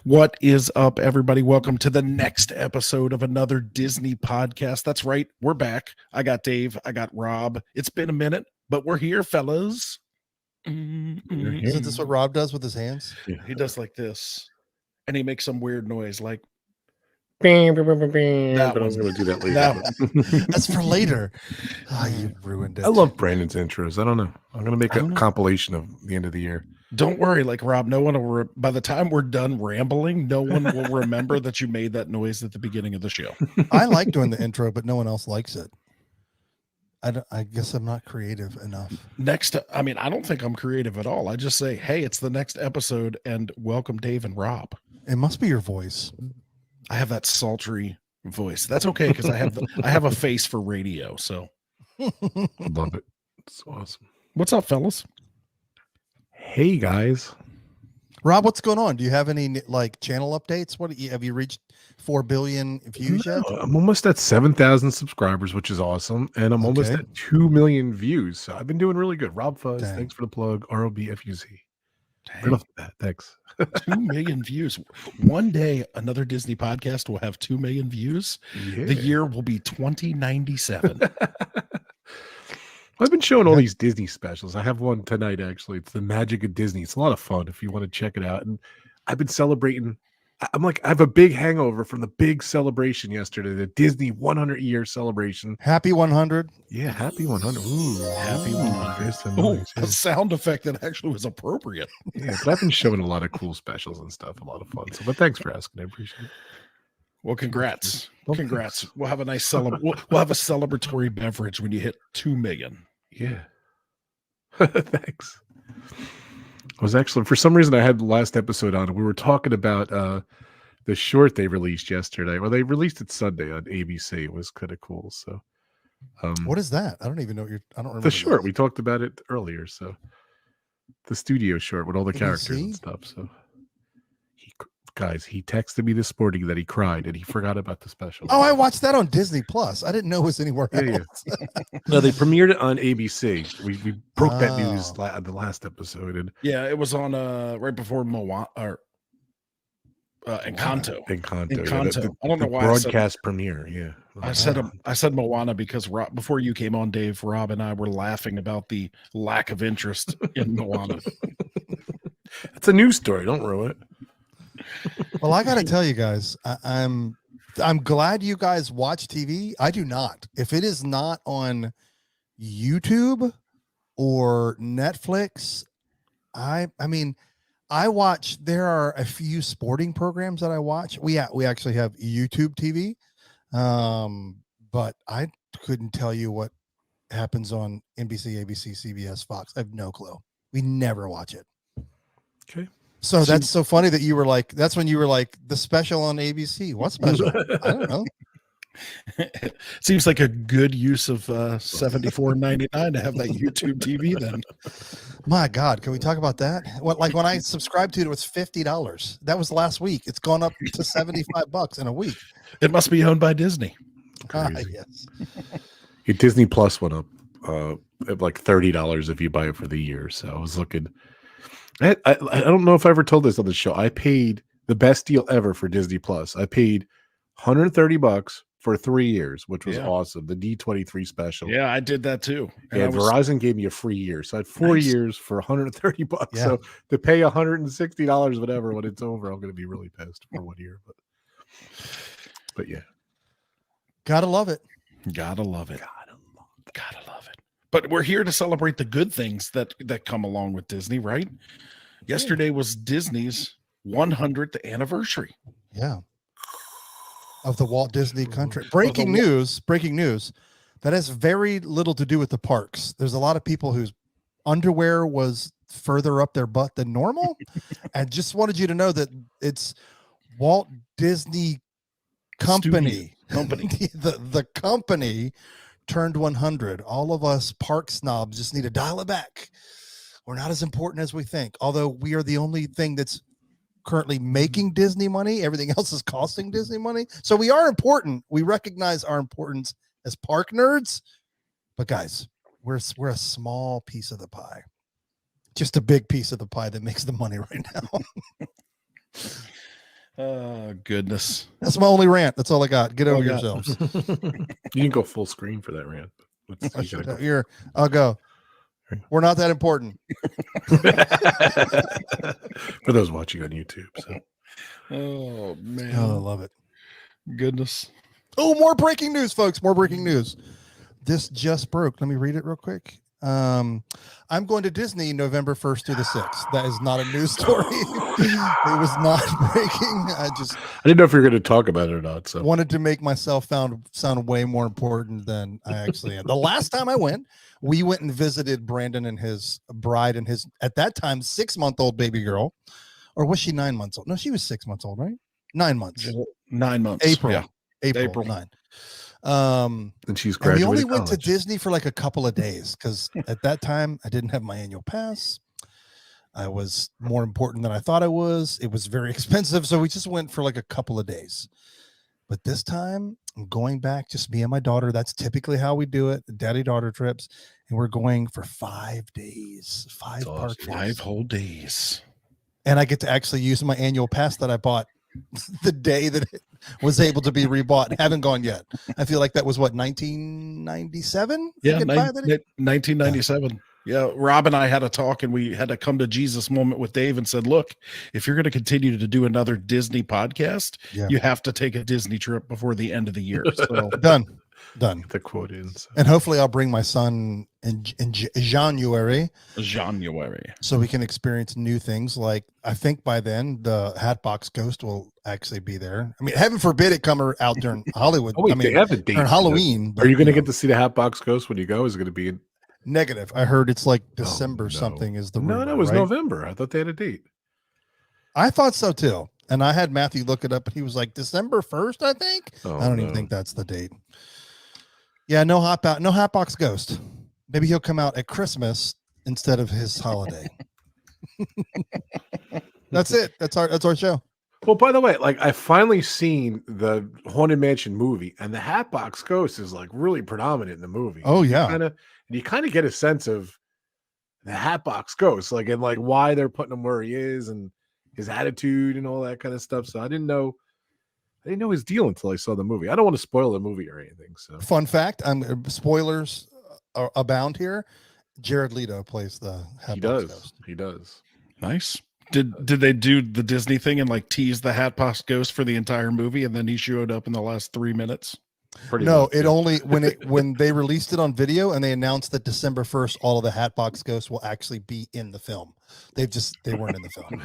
What is up, everybody? Welcome to the next episode of another Disney podcast. That's right, we're back. I got Dave, I got Rob. It's been a minute, but we're here, fellas. Isn't this what Rob does with his hands? Yeah, he does like this, and he makes some weird noise, like That that but I'm one. going to do that later. That one. That's for later. You ruined it. I love Brandon's intros. I don't know. I'm going to make I a don't know. compilation of the end of the year. Don't worry, like Rob. No one will. By the time we're done rambling, no one will remember that you made that noise at the beginning of the show. I like doing the intro, but no one else likes it. I guess I'm not creative enough. Next, I mean, I don't think I'm creative at all. I just say, hey, it's the next episode, and welcome Dave and Rob. It must be your voice. I have that sultry voice. That's okay because I have a face for radio. So, Love it. It's awesome. what's up, fellas? Hey, guys. Rob, what's going on? Do you have any like channel updates? Have you reached 4 billion views yet? I'm almost at 7,000 subscribers, which is awesome. And I'm almost Okay. at 2 million views. So I've been doing really good. Rob Fuzz, Dang. thanks for the plug. ROBFUZ. Right Dang, off the bat, thanks. 2 million views. One day, another Disney podcast will have 2 million views. Yeah. The year will be 2097. I've been showing all these Disney specials. I have one tonight, actually. It's The Magic of Disney. It's a lot of fun if you want to check it out. And I've been celebrating. I'm like, I have a big hangover from the big celebration yesterday, the Disney 100-year celebration. Happy 100. Yeah, happy 100. Ooh, Happy ooh, 100. there's some Oh, noise, a yeah. sound effect that actually was appropriate. Yeah, but I've been showing a lot of cool specials and stuff. A lot of fun. So, but thanks for asking. I appreciate it. Well, congrats. Well, Congrats. thanks. We'll have a nice we'll have a celebratory beverage when you hit 2 million. Yeah. Thanks. I was actually, for some reason, I had the last episode on, and we were talking about the short they released yesterday. Well, they released it Sunday on ABC. It was kind of cool. So, What is that? I don't even know what I don't remember. the short, this. we talked about it earlier. So, the studio short with all the characters and ABC? stuff. So, he texted me this morning that he cried and he forgot about the special. Oh, I watched that on Disney Plus. I didn't know it was anywhere Yeah, yeah. else. No, they premiered it on ABC. We broke that news Oh. the last episode, and Yeah, it was on right before Moana or Encanto. Encanto. Encanto. I don't know the why I said- broadcast premiere. Yeah, I said Moana because Rob, before you came on, Dave, Rob and I were laughing about the lack of interest in Moana. It's a news story. Don't ruin it. Well, I got to tell you guys, I'm glad you guys watch TV. I do not. If it is not on YouTube or Netflix, I mean, I watch. There are a few sporting programs that I watch. We actually have YouTube TV, but I couldn't tell you what happens on NBC, ABC, CBS, Fox. I have no clue. We never watch it. Okay. So that's so funny that you were like, that's when you were like, the special on ABC. What special? I don't know. Seems like a good use of $74.99 to have that YouTube TV. Then My God, can we talk about that? What, like when I subscribed to it, it was $50. That was last week. It's gone up to $75 in a week. it must be owned by Disney. Crazy. Yes. Your Disney Plus went up at like $30 if you buy it for the year. So I was looking. I don't know if I ever told this on the show. I paid the best deal ever for Disney Plus. I paid $130 for 3 years, which was Yeah. awesome. The D23 special. Yeah, I did that too. And Yeah, I was, Verizon gave me a free year. So I had 4 Nice. years for $130. Yeah. So to pay $160, whatever, when it's over, I'm going to be really pissed for 1 year. But yeah. Gotta love it. gotta love it. Gotta love it. But we're here to celebrate the good things that come along with Disney, right? Yesterday was Disney's 100th anniversary. Yeah. Of the Walt Disney country. Breaking Walt- news. That has very little to do with the parks. There's a lot of people whose underwear was further up their butt than normal. And just wanted you to know that it's Walt Disney Company. Company. the company turned 100. All of us park snobs just need to dial it back. We're not as important as we think, although we are the only thing that's currently making Disney money. Everything else is costing Disney money. So we are important. We recognize our importance as park nerds. But guys, we're a small piece of the pie. Just a big piece of the pie that makes the money right now. Oh, goodness. That's my only rant. That's all I got. Get All over I got. yourselves. You can go full screen for that rant. I You should gotta have. Here, I'll go. We're not that important. for those watching on YouTube. So Oh, man. Oh, I love it. Goodness. Oh, more breaking news, folks. More breaking news. This just broke. Let me read it real quick. I'm going to Disney November 1st through the 6th. That is not a news story. It was not breaking. I didn't know if you were going to talk about it or not. So wanted to make myself sound way more important than I actually am. The last time I went, we went and visited Brandon and his bride and his, at that time, 6-month-old baby girl. Or was she 9 months old? No, she was 6 months old, right? 9 months. 9 months. April. Yeah. April 9. and she's And we graduating only went to college. Disney for like a couple of days because at that time I didn't have my annual pass. I was more important than I thought I was. It was very expensive. So we just went for like a couple of days. But this time I'm going back, just me and my daughter. That's typically how we do it. Daddy-daughter trips. And we're going for 5 days, 5 That's park awesome. days. 5 whole days. And I get to actually use my annual pass that I bought the day that it was able to be rebought. Haven't gone yet. I feel like that was what, 1997? Yeah, 1997. Yeah, Rob and I had a talk, and we had a come to Jesus moment with Dave and said, look, if you're going to continue to do another Disney podcast, you have to take a Disney trip before the end of the year. So Done. Get the quote in. So. And hopefully I'll bring my son in January so we can experience new things. Like I think by then the Hatbox Ghost will actually be there. I mean, heaven forbid it come out during Hollywood. Oh, wait, I mean, they have a date during Halloween. Are you going to get to see the Hatbox Ghost when you go? Is it going to be in negative? I heard it's like December something is the rumor, no, it was right? November. I thought they had a date. I thought so too. And I had Matthew look it up and he was like December 1st, I think. I don't even think that's the date. Yeah, no Hatbox Ghost. Maybe he'll come out at Christmas instead of his holiday. That's it. That's our show. Well, by the way, like I finally seen the Haunted Mansion movie, and the Hatbox Ghost is like really predominant in the movie. Oh yeah, you kind of get a sense of the Hatbox Ghost, like and like why they're putting him where he is, and his attitude and all that kind of stuff. So I didn't know his deal until I saw the movie. I don't want to spoil the movie or anything. So fun fact: spoilers abound here. Jared Leto plays the Hatbox Ghost. He does. Nice. Did they do the Disney thing and like tease the Hatbox Ghost for the entire movie, and then he showed up in the last 3 minutes? Only when they released it on video and they announced that December 1st, all of the Hatbox Ghosts will actually be in the film. They weren't in the film.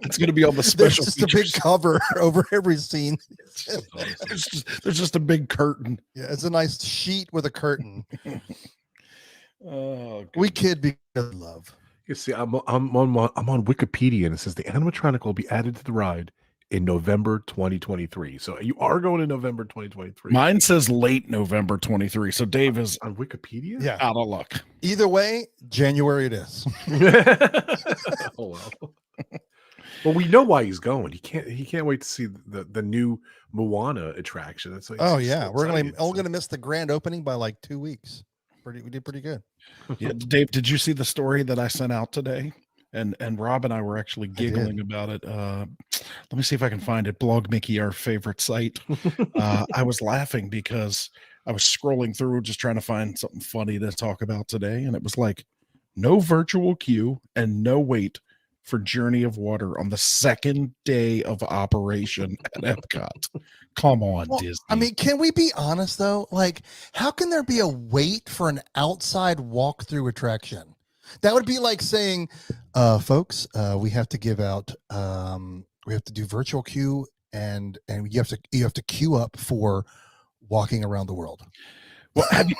It's going to be on the special. There's just a big cover over every scene. There's just a big curtain. Yeah, it's a nice sheet with a curtain. Oh, we kid because of love. You see, I'm on Wikipedia and it says the animatronic will be added to the ride in November 2023. So you are going in November 2023. Mine says late November 23. So Dave is on Wikipedia. Yeah, out of luck. Either way, January it is. Oh well. Well, we know why he's going. He can't wait to see the new Moana attraction. That's oh yeah, we're gonna miss the grand opening by like 2 weeks. We did pretty good. Yeah, Dave, did you see the story that I sent out today? And Rob and I were actually giggling about it. Let me see if I can find it. Blog Mickey, our favorite site. I was laughing because I was scrolling through just trying to find something funny to talk about today, and it was like no virtual queue and no wait for Journey of Water on the second day of operation at Epcot. Come on, Disney. I mean, can we be honest though? Like, how can there be a wait for an outside walkthrough attraction? That would be like saying, folks, we have to give out, we have to do virtual queue and you have to queue up for walking around the world. Well, have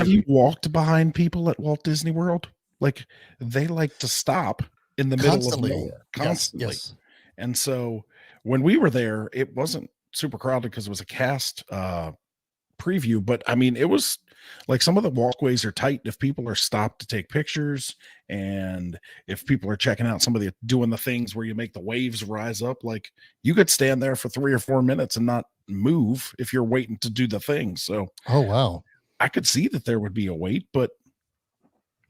you walked behind people at Walt Disney World? Like they like to stop in the middle of nowhere constantly. Yes. And so when we were there, it wasn't super crowded because it was a cast preview, but I mean, it was like some of the walkways are tight if people are stopped to take pictures, and if people are checking out somebody doing the things where you make the waves rise up, like you could stand there for 3 or 4 minutes and not move if you're waiting to do the thing. So oh wow, I could see that there would be a wait, but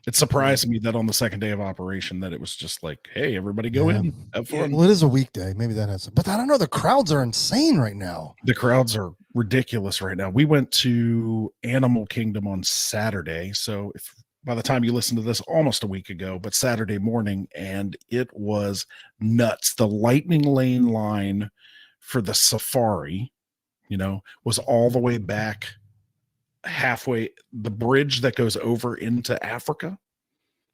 It surprised me that on the second day of operation that it was just like, hey, everybody go in, have fun. Well, it is a weekday. Maybe that has, but I don't know. The crowds are insane right now. The crowds are ridiculous right now. We went to Animal Kingdom on Saturday. So if by the time you listen to this, almost a week ago, but Saturday morning, and it was nuts. The Lightning Lane line for the safari, was all the way back halfway, the bridge that goes over into Africa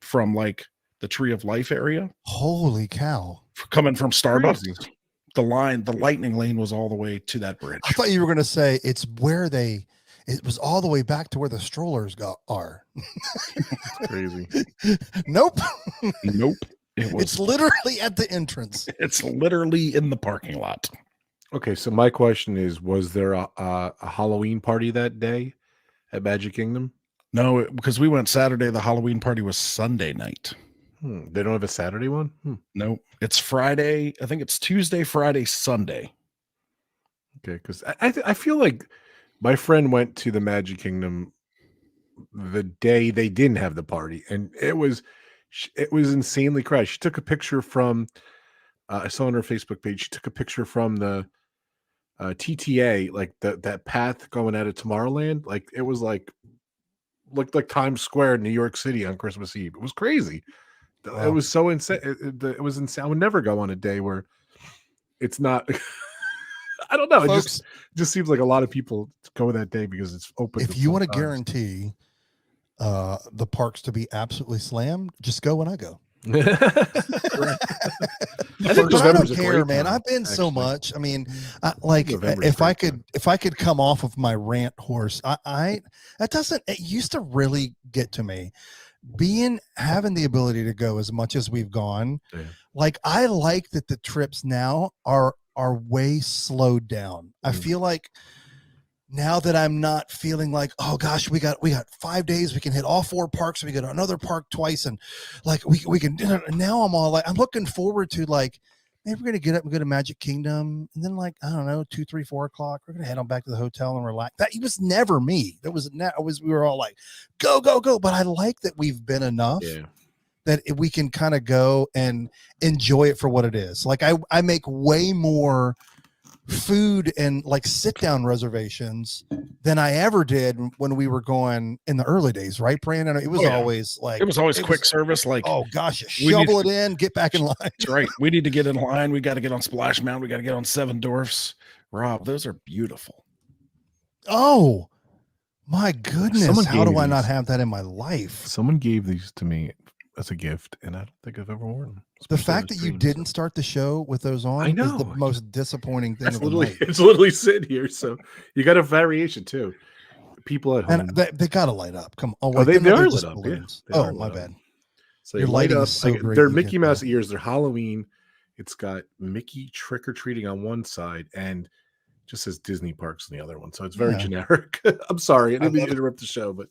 from like the Tree of Life area. Holy cow. Coming from Starbucks. The Lightning Lane was all the way to that bridge. I thought you were going to say it was all the way back to where the strollers are. Crazy. Nope. It's literally at the entrance. It's literally in the parking lot. Okay, so my question is, was there a Halloween party that day at Magic Kingdom? No, because we went Saturday. The Halloween party was Sunday night. They don't have a Saturday one? No, it's Friday. I think it's Tuesday, Friday, Sunday. Okay, because I feel like my friend went to the Magic Kingdom the day they didn't have the party, and it was insanely crowded. She took a picture from I saw on her Facebook page. She took a picture from the TTA, like that path going out of Tomorrowland. Like it was looked like Times Square in New York City on Christmas Eve. It was crazy. Wow. It was so insane. It was insane. I would never go on a day where it's not. I don't know. Folks, it just seems like a lot of people go that day because it's open. If you want to guarantee the parks to be absolutely slammed, just go when I go. I don't care, man. I've been so much. I mean, if I could come off of my rant horse, it used to really get to me. Having the ability to go as much as we've gone, like I like that the trips now are way slowed down. I feel like now that I'm not feeling like, oh gosh, we got 5 days, we can hit all 4 parks, and we go to another park twice, and like we can. Now I'm all like, I'm looking forward to like, maybe we're gonna get up and go to Magic Kingdom, and then like I don't know, 2, 3, 4 o'clock, we're gonna head on back to the hotel and relax. That it was never me. We were all like, go. But I like that we've been enough. Yeah. That we can kind of go and enjoy it for what it is. Like I make way more food and like sit down reservations than I ever did when we were going in the early days, right, Brandon? It was always like quick service. Like, oh gosh, shovel it in, get back in line. That's right. We need to get in line. We got to get on Splash Mountain. We got to get on Seven Dwarfs. Rob, those are beautiful. Oh my goodness! How do I not have that in my life? Someone gave these to me as a gift, and I don't think I've ever worn them. The fact that you didn't start the show with those on is the most disappointing thing. It's literally sitting here, so you got a variation too. People at home, and they gotta light up. Come on, they are lit up. Yeah, my bad. So your light up. So great. They're Mickey Mouse ears. They're Halloween. It's got Mickey trick or treating on one side, and just says Disney Parks on the other one. So it's very generic. I'm sorry, I didn't mean to interrupt the show, but.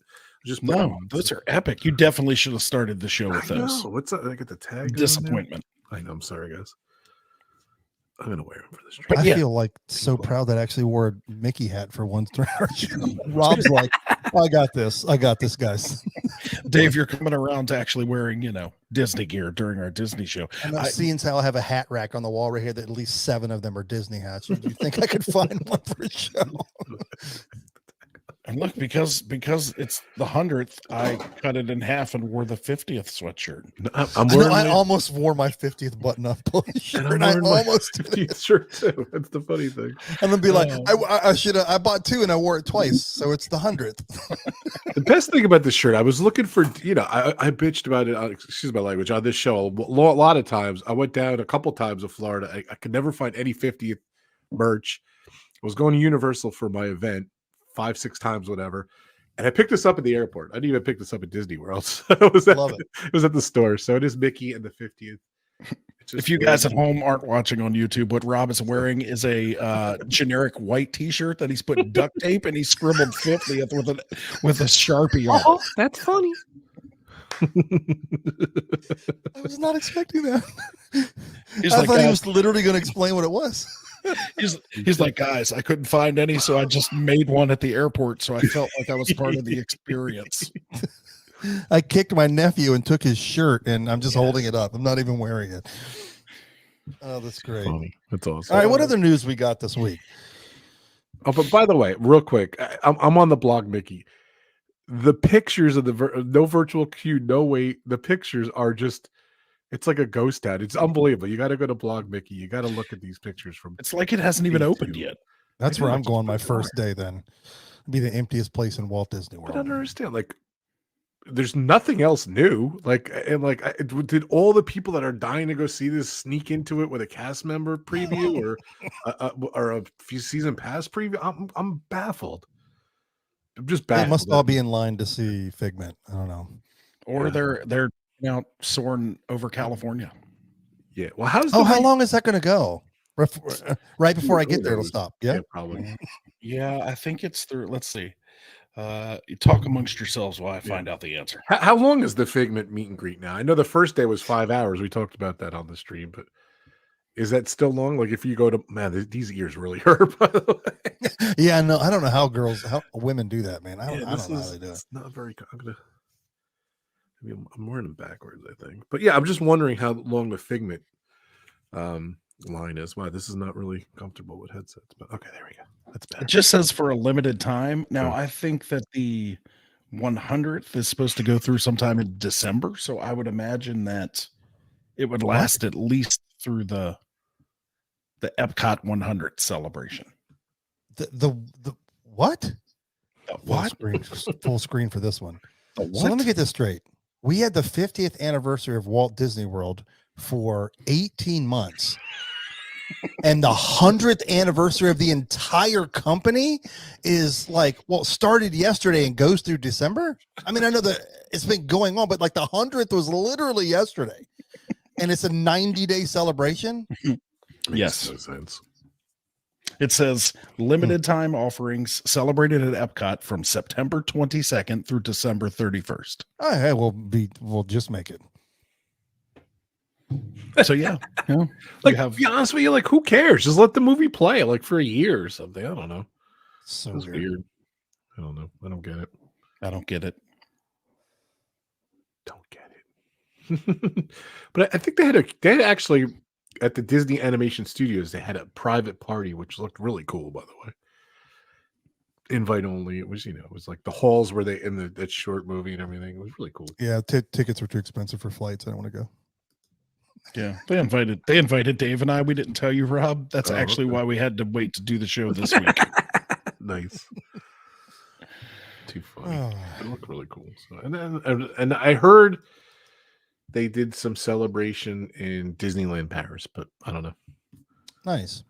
Those are epic. You definitely should have started the show with those. What's that? I get the tag. Disappointment. I know. I'm sorry, guys. I'm gonna wear them for this trip. I feel like so proud that I actually wore a Mickey hat for once during our show. Rob's like, I got this, guys. Dave, you're coming around to actually wearing, Disney gear during our Disney show. And I've seen how I have a hat rack on the wall right here that at least 7 of them are Disney hats. Do you think I could find one for a show? And look, because it's the 100th, I cut it in half and wore the 50th sweatshirt. I almost wore my 50th button-up shirt. And I almost 50th shirt too. That's the funny thing. And then be like, I bought 2 and I wore it twice, so it's the 100th. The best thing about this shirt, I was looking for, I bitched about it. Excuse my language on this show a lot of times. I went down a couple times to Florida. I could never find any 50th merch. I was going to Universal for my event. 5-6 times, whatever. And I picked this up at the airport. I didn't even pick this up at Disney World. So it was at the store. So it is Mickey and the 50th. If you guys at home aren't watching on YouTube, what Rob is wearing is a generic white t-shirt that he's put duct tape and he scribbled 50th with a Sharpie on. Oh, that's funny. I was not expecting that. I thought he was literally going to explain what it was. He's like, guys, I couldn't find any, so I just made one at the airport, so I felt like I was part of the experience. I kicked my nephew and took his shirt, and I'm just holding it up. I'm not even wearing it. Oh, that's great. Funny. That's awesome. All right, what other news we got this week? Oh, but by the way, real quick, I'm on the blog, Mickey. The pictures of the no virtual queue, no wait. The pictures are just, it's like a ghost town. It's unbelievable. You got to go to blog, Mickey. You got to look at these pictures from. It's like it hasn't even opened yet. That's where I'm going my first day. Then it'll be the emptiest place in Walt Disney World. I don't understand. Like, there's nothing else new. Like, and like, did all the people that are dying to go see this sneak into it with a cast member preview or a few season pass preview? I'm baffled. I'm just baffled. They must all be in line to see Figment. I don't know. Or they're out soaring over California. Yeah. Well, how long is that going to go? Right before I get there, it'll stop. Yeah, probably. Yeah, I think it's through. Let's see. You talk amongst yourselves while I find out the answer. How long is the Figment meet and greet now? I know the first day was 5 hours. We talked about that on the stream, but is that still long? Like if you go to, man, these ears really hurt, by the way. Yeah, no, I don't know how women do that, man. I don't know how they do it. It's not very, I'm wearing them backwards, I think. But yeah, I'm just wondering how long the Figment line is. Wow, this is not really comfortable with headsets, but okay, there we go. That's better. It just says for a limited time. Now, I think that the 100th is supposed to go through sometime in December, so I would imagine that it would last at least through the Epcot 100th celebration. The what? The what? Full screen for this one. The what? So let me get this straight. We had the 50th anniversary of Walt Disney World for 18 months. And the 100th anniversary of the entire company is started yesterday and goes through December. I mean, I know that it's been going on, but like the 100th was literally yesterday. And it's a 90-day celebration. Yes. Makes no sense. It says limited time offerings celebrated at Epcot from September 22nd through December 31st. Oh, hey, we'll just make it. So yeah, like be honest with you, like who cares? Just let the movie play like for a year or something. I don't know. So weird. I don't know. I don't get it. Don't get it. But I think they had actually at the Disney Animation Studios, they had a private party, which looked really cool, by the way. Invite only. It was, it was like the halls where they in that short movie and everything. It was really cool. Yeah, tickets were too expensive for flights. I don't want to go. Yeah, they invited Dave and I. We didn't tell you, Rob. That's actually why we had to wait to do the show this week. Nice. Too funny. It looked really cool. So, and I heard they did some celebration in Disneyland Paris, but I don't know. Nice.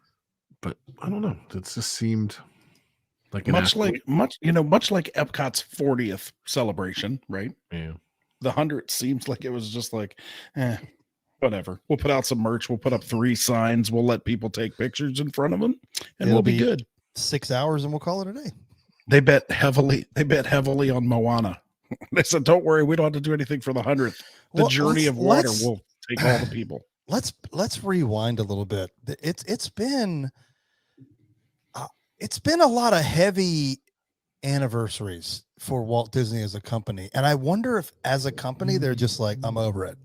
But I don't know. It just seemed like much like Epcot's 40th celebration, right? Yeah. The 100th seems like it was just like, whatever. We'll put out some merch. We'll put up 3 signs. We'll let people take pictures in front of them, and we'll be good. 6 hours, and we'll call it a day. They bet heavily on Moana. They said, "Don't worry, we don't have to do anything for the 100th. The journey of water will take all the people." Let's rewind a little bit. It's been a lot of heavy anniversaries for Walt Disney as a company, and I wonder if as a company they're just like, I'm over it.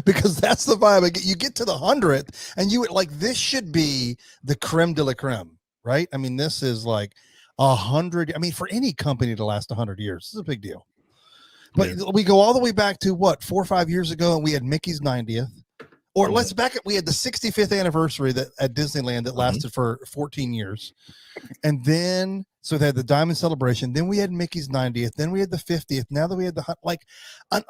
Because that's the vibe I get. You get to the 100th and you would like, this should be the creme de la creme, right? I mean, this is like 100. I mean, for any company to last 100 years, this is a big deal. But we go all the way back to 4 or 5 years ago, and we had Mickey's 90th. Or let's back it. We had the 65th anniversary at Disneyland that lasted for 14 years. And then, so they had the Diamond Celebration. Then we had Mickey's 90th. Then we had the 50th. Now that we had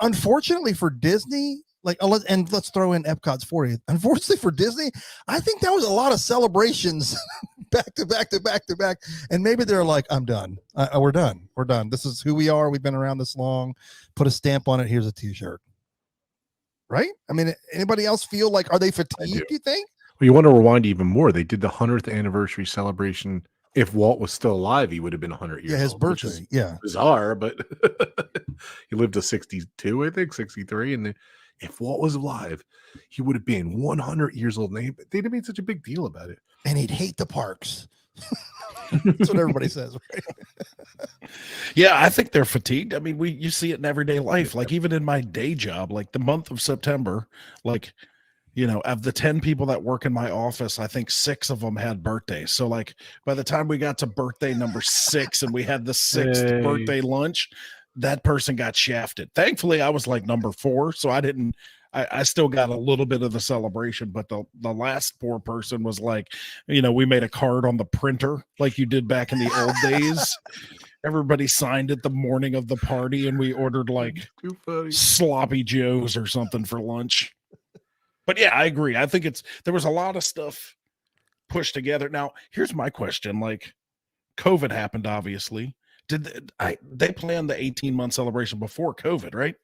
unfortunately for Disney, and let's throw in Epcot's 40th. Unfortunately for Disney, I think that was a lot of celebrations back to back to back to back. And maybe they're like, I'm done. We're done. We're done. This is who we are. We've been around this long. Put a stamp on it. Here's a t-shirt. Right? I mean, anybody else feel like, are they fatigued, do you think? Well, you want to rewind even more. They did the 100th anniversary celebration. If Walt was still alive, he would have been 100 years old. Yeah, his birthday. Yeah. Bizarre, but he lived to 62, I think, 63. And if Walt was alive, he would have been 100 years old. And they'd have made such a big deal about it. And he'd hate the parks. That's what everybody says, right? Yeah, I think they're fatigued. I mean, you see it in everyday life. Like even in my day job, like the month of September, like of the 10 people that work in my office, I think 6 of them had birthdays. So like by the time we got to birthday number 6 and we had the 6th birthday lunch, that person got shafted. Thankfully, I was like number 4, so I still got a little bit of the celebration, but the last poor person was like, we made a card on the printer like you did back in the old days. Everybody signed it the morning of the party, and we ordered like sloppy joes or something for lunch. But yeah, I agree. I think there was a lot of stuff pushed together. Now, here's my question. Like COVID happened, obviously. Did they planned the 18-month celebration before COVID, right?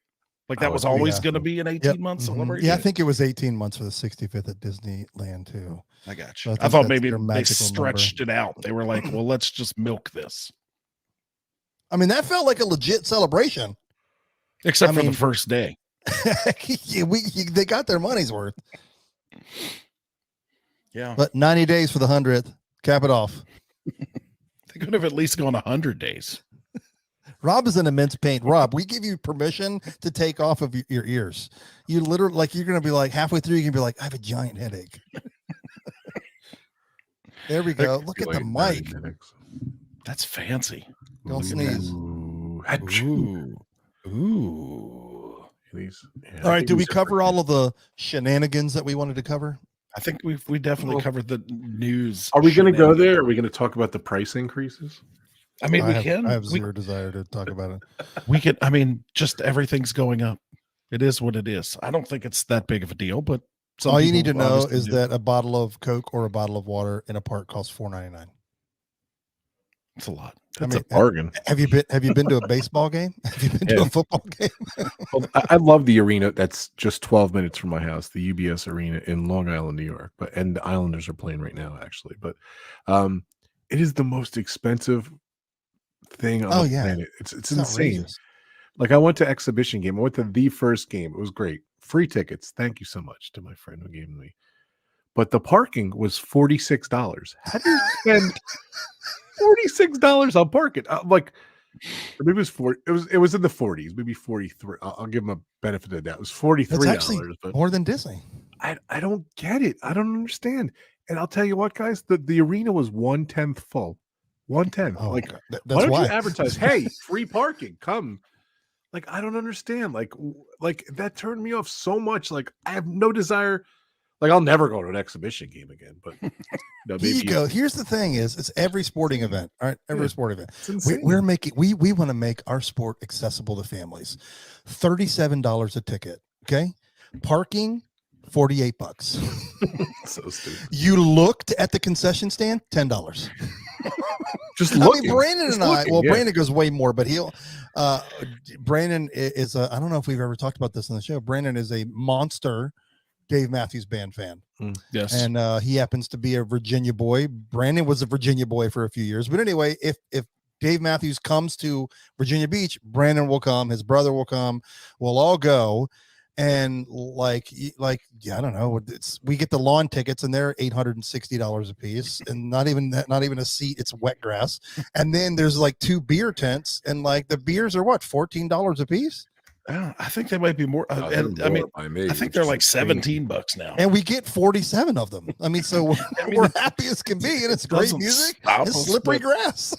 Like that was always going to be an 18-month celebration. Yeah, I think it was 18 months for the 65th at Disneyland too. I got you. So I thought maybe they stretched it out. They were like, well, let's just milk this. I mean, that felt like a legit celebration. Except for the first day. They got their money's worth. Yeah. But 90 days for the 100th. Cap it off. They could have at least gone 100 days. Rob is in immense pain. Rob, we give you permission to take off of your ears. You literally, like, you're going to be like halfway through, you're going to be like, I have a giant headache. There we go. Look at the mic. That's fancy. Don't sneeze. Ooh. Yeah, all right. Did we cover all of the shenanigans that we wanted to cover? I think we definitely covered the news. Are we going to go there? Are we going to talk about the price increases? I mean, I have zero desire to talk about it. We could. I mean, just everything's going up. It is what it is. I don't think it's that big of a deal, but all you need to know is that a bottle of Coke or a bottle of water in a park costs $4.99. It's a lot. That's a bargain. Have you been to a baseball game? Have you been to a football game? Well, I love the arena that's just 12 minutes from my house, the UBS Arena in Long Island, New York. And the Islanders are playing right now, actually. But it is the most expensive thing on the planet. It's insane. Outrageous. Like I went to exhibition game. I went to the first game. It was great. Free tickets. Thank you so much to my friend who gave me. But the parking was $46. How do you spend $46 on parking? Like maybe it was 40. It was in the 40s, maybe 43. I'll give him a benefit of that. It was $43. But more than Disney. I don't get it. I don't understand. And I'll tell you what, guys, the arena was 1/10 full. 1/10. Oh, like that's why don't you advertise? Hey, free parking. Come. Like I don't understand. Like that turned me off so much. Like I have no desire. Like I'll never go to an exhibition game again. But here you go. Here's the thing: it's every sporting event. All right, every sporting event. We want to make our sport accessible to families. $37 a ticket. Okay, parking. $48. So stupid. You looked at the concession stand, $10. Just look. Brandon and I. Well, Brandon goes way more, but Brandon is I don't know if we've ever talked about this on the show. Brandon is a monster Dave Matthews Band fan. Yes, and he happens to be a Virginia boy. Brandon was a Virginia boy for a few years, but anyway, if Dave Matthews comes to Virginia Beach, Brandon will come. His brother will come. We'll all go. And like I don't know. We get the lawn tickets, and they're $860 a piece, and not even a seat. It's wet grass, and then there's like 2 beer tents, and like the beers are what, $14 a piece. I think they might be more. And I mean, I think they're like $17 now, and we get 47 of them. I mean, so we're happy as can be, and it's great music. It's slippery grass.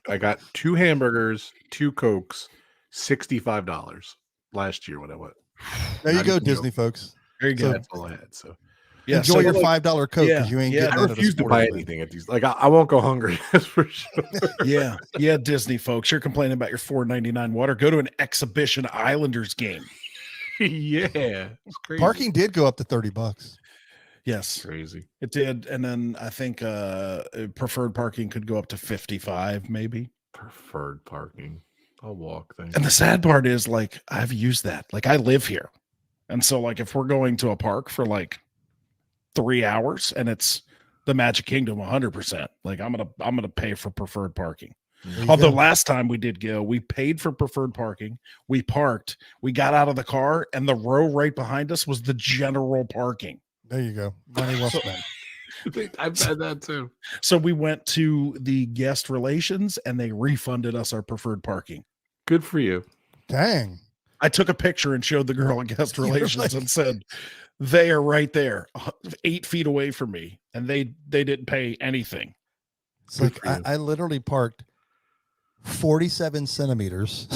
I got 2 hamburgers, 2 Cokes, $65. Last year when I went. There you go, Disney folks. There you go. That's all I had. So enjoy your $5 Coke because you ain't getting. I refuse to buy anything at these. Like I won't go hungry. That's for sure. Yeah, Disney folks, you're complaining about your $4.99 water. Go to an exhibition Islanders game. Yeah, it's crazy. Parking did go up to $30. Yes, crazy. It did, and then I think preferred parking could go up to 55, maybe. Preferred parking. I'll walk. And the sad part is, like, I've used that. Like, I live here, and so like if we're going to a park for like 3 hours and it's the Magic Kingdom 100%, like I'm gonna pay for preferred parking. Although last time we did go, we paid for preferred parking, we parked, we got out of the car, and the row right behind us was the general parking. There you go. Money well spent. I've had that too. So we went to the guest relations and they refunded us our preferred parking. Good for you. Dang. I took a picture and showed the girl at guest You're relations like- and said, they are right there, 8 feet away from me. And they didn't pay anything. It's Good like for you. I literally parked 47 centimeters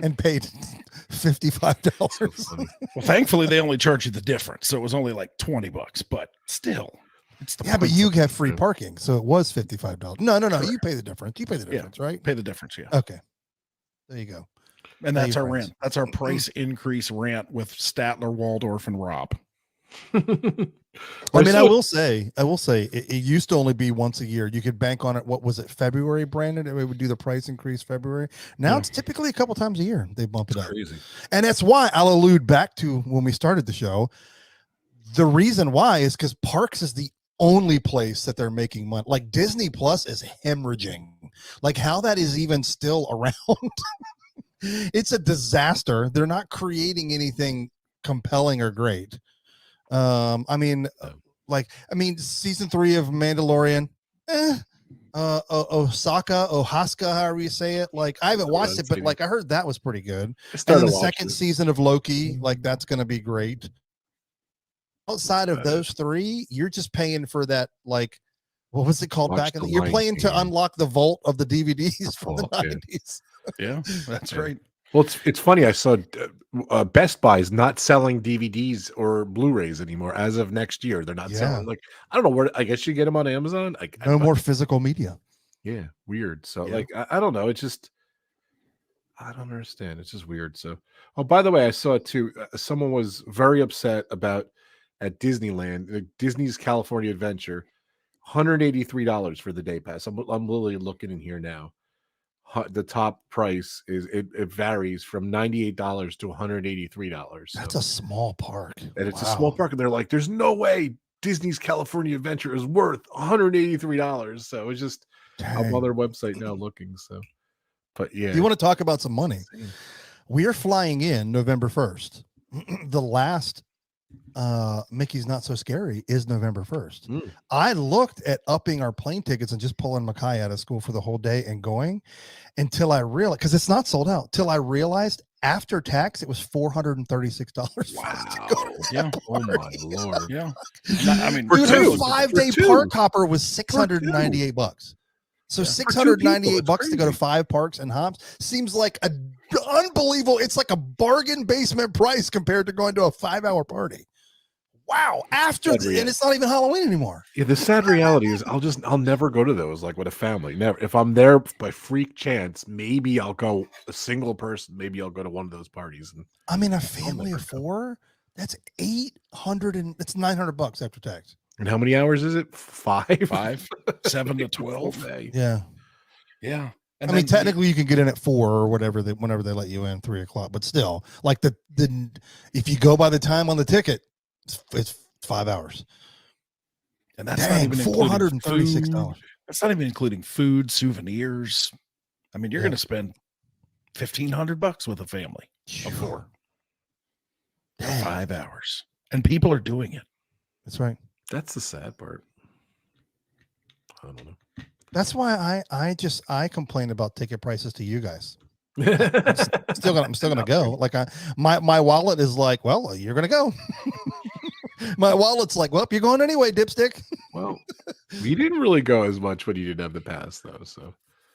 and paid $55. So funny. Well, thankfully they only charged you the difference. So it was only like $20, but still. It's the Yeah, but points you of- have free parking, so it was $55. No. You pay the difference. You pay the difference, right? pay the difference, yeah. Okay. There you go. And Pay that's your our price. rant. That's our price increase rant with Statler, Waldorf, and Rob. I mean, I will say, it used to only be once a year. You could bank on it. What was it, February, Brandon? We would do the price increase February. Now Yeah. it's typically a couple times a year they bump it up. Crazy. And that's why I'll allude back to when we started the show. The reason why is because Parks is the only place that they're making money. Like Disney Plus is hemorrhaging. Like how that is even still around. It's a disaster. They're not creating anything compelling or great. I mean, season 3 of Mandalorian, Ohaska, however you say it. Like I haven't watched it, but like I heard that was pretty good. And then the second season of Loki, like that's going to be great. Outside of those 3, you're just paying for that. Like, what was it called Watch back in the you're Lion playing King. to unlock the vault of the DVDs from the vault, yeah. 90s. Yeah, that's Yeah. right. Well, it's funny. I saw Best Buy is not selling DVDs or Blu-rays anymore as of next year. They're not Yeah. selling. Like I don't know where. I guess you get them on Amazon. No more physical media. Yeah, weird. So Yeah. like I don't know. It's just I don't understand. It's just weird. So oh, by the way, I saw it too. Someone was very upset about at Disneyland, Disney's California Adventure, $183 for the day pass. I'm literally looking in here now. The top price is it varies from $98 to $183. That's a small park. and it's a small Wow. park, and they're like, "There's no way Disney's California Adventure is worth $183." So it's just I'm on Dang. their website now looking. So, but yeah, You want to talk about some money? insane. We are flying in November 1st. The last Mickey's Not So Scary is November 1st. Mm. I looked at upping our plane tickets and just pulling Makai out of school for the whole day and going until I realized, because it's not sold out, till I realized after tax it was $436 for us to go. Yeah. Oh my lord! Yeah. I mean, For Dude, two. her 5-day For two. park hopper was $698. So Yeah. For 2 people, $698 it's to go to crazy. 5 parks and hops seems like a unbelievable. It's like a bargain basement price compared to going to a 5-hour party. Wow. After Sad and reality. it's not even Halloween anymore. Yeah, the sad reality is I'll never go to those like with a family. Never. If I'm there by freak chance, maybe I'll go a single person. Maybe I'll go to one of those parties. And I mean, a family of 4, that's 800 and it's $900 after tax. and how many hours is it? 5. 5, 7 to 12. Day. Yeah. Yeah. And I mean, then technically you can get in at 4 or whatever whenever they let you in 3 o'clock, but still like the if you go by the time on the ticket, it's 5 hours. and that's not Dang, even including $436. food. That's not even including food, souvenirs. I mean, you're Yeah. going to spend $1,500 with a family of 4 for Dang. 5 hours, and people are doing it. That's right. That's the sad part. I don't know. That's why I complain about ticket prices to you guys. I'm still gonna go. Like my wallet is like, well, you're gonna go. My wallet's like, well, you're going anyway, dipstick. Well, we didn't really go as much when you didn't have the pass, though. So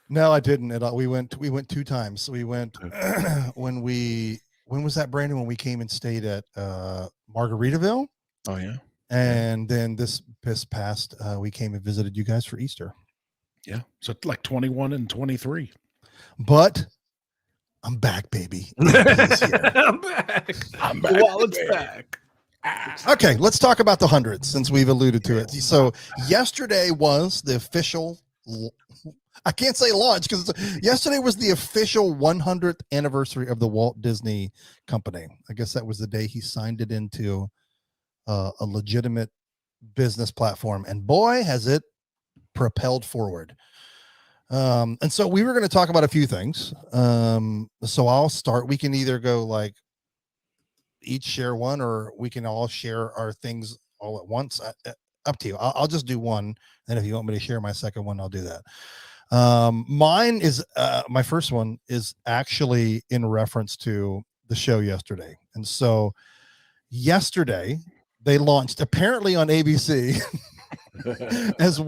No, I didn't at all. We went 2 times. We went when was that, Brandon? When we came and stayed at Margaritaville, Oh yeah, and then this past we came and visited you guys for Easter. yeah. So like 21 and 23. But I'm back, baby. I'm back. I'm The back, wallet's baby. back. Okay, let's talk about the hundreds since we've alluded to it. So yesterday was the official. I can't say launch because yesterday was the official 100th anniversary of the Walt Disney Company. I guess that was the day he signed it into a legitimate business platform, and boy, has it propelled forward. And so we were going to talk about a few things. So I'll start. We can either go like each share one, or we can all share our things all at once. up to you. I'll just do one, and if you want me to share my second one, I'll do that. Mine is my first one is actually in reference to the show yesterday, and so yesterday they launched apparently on ABC as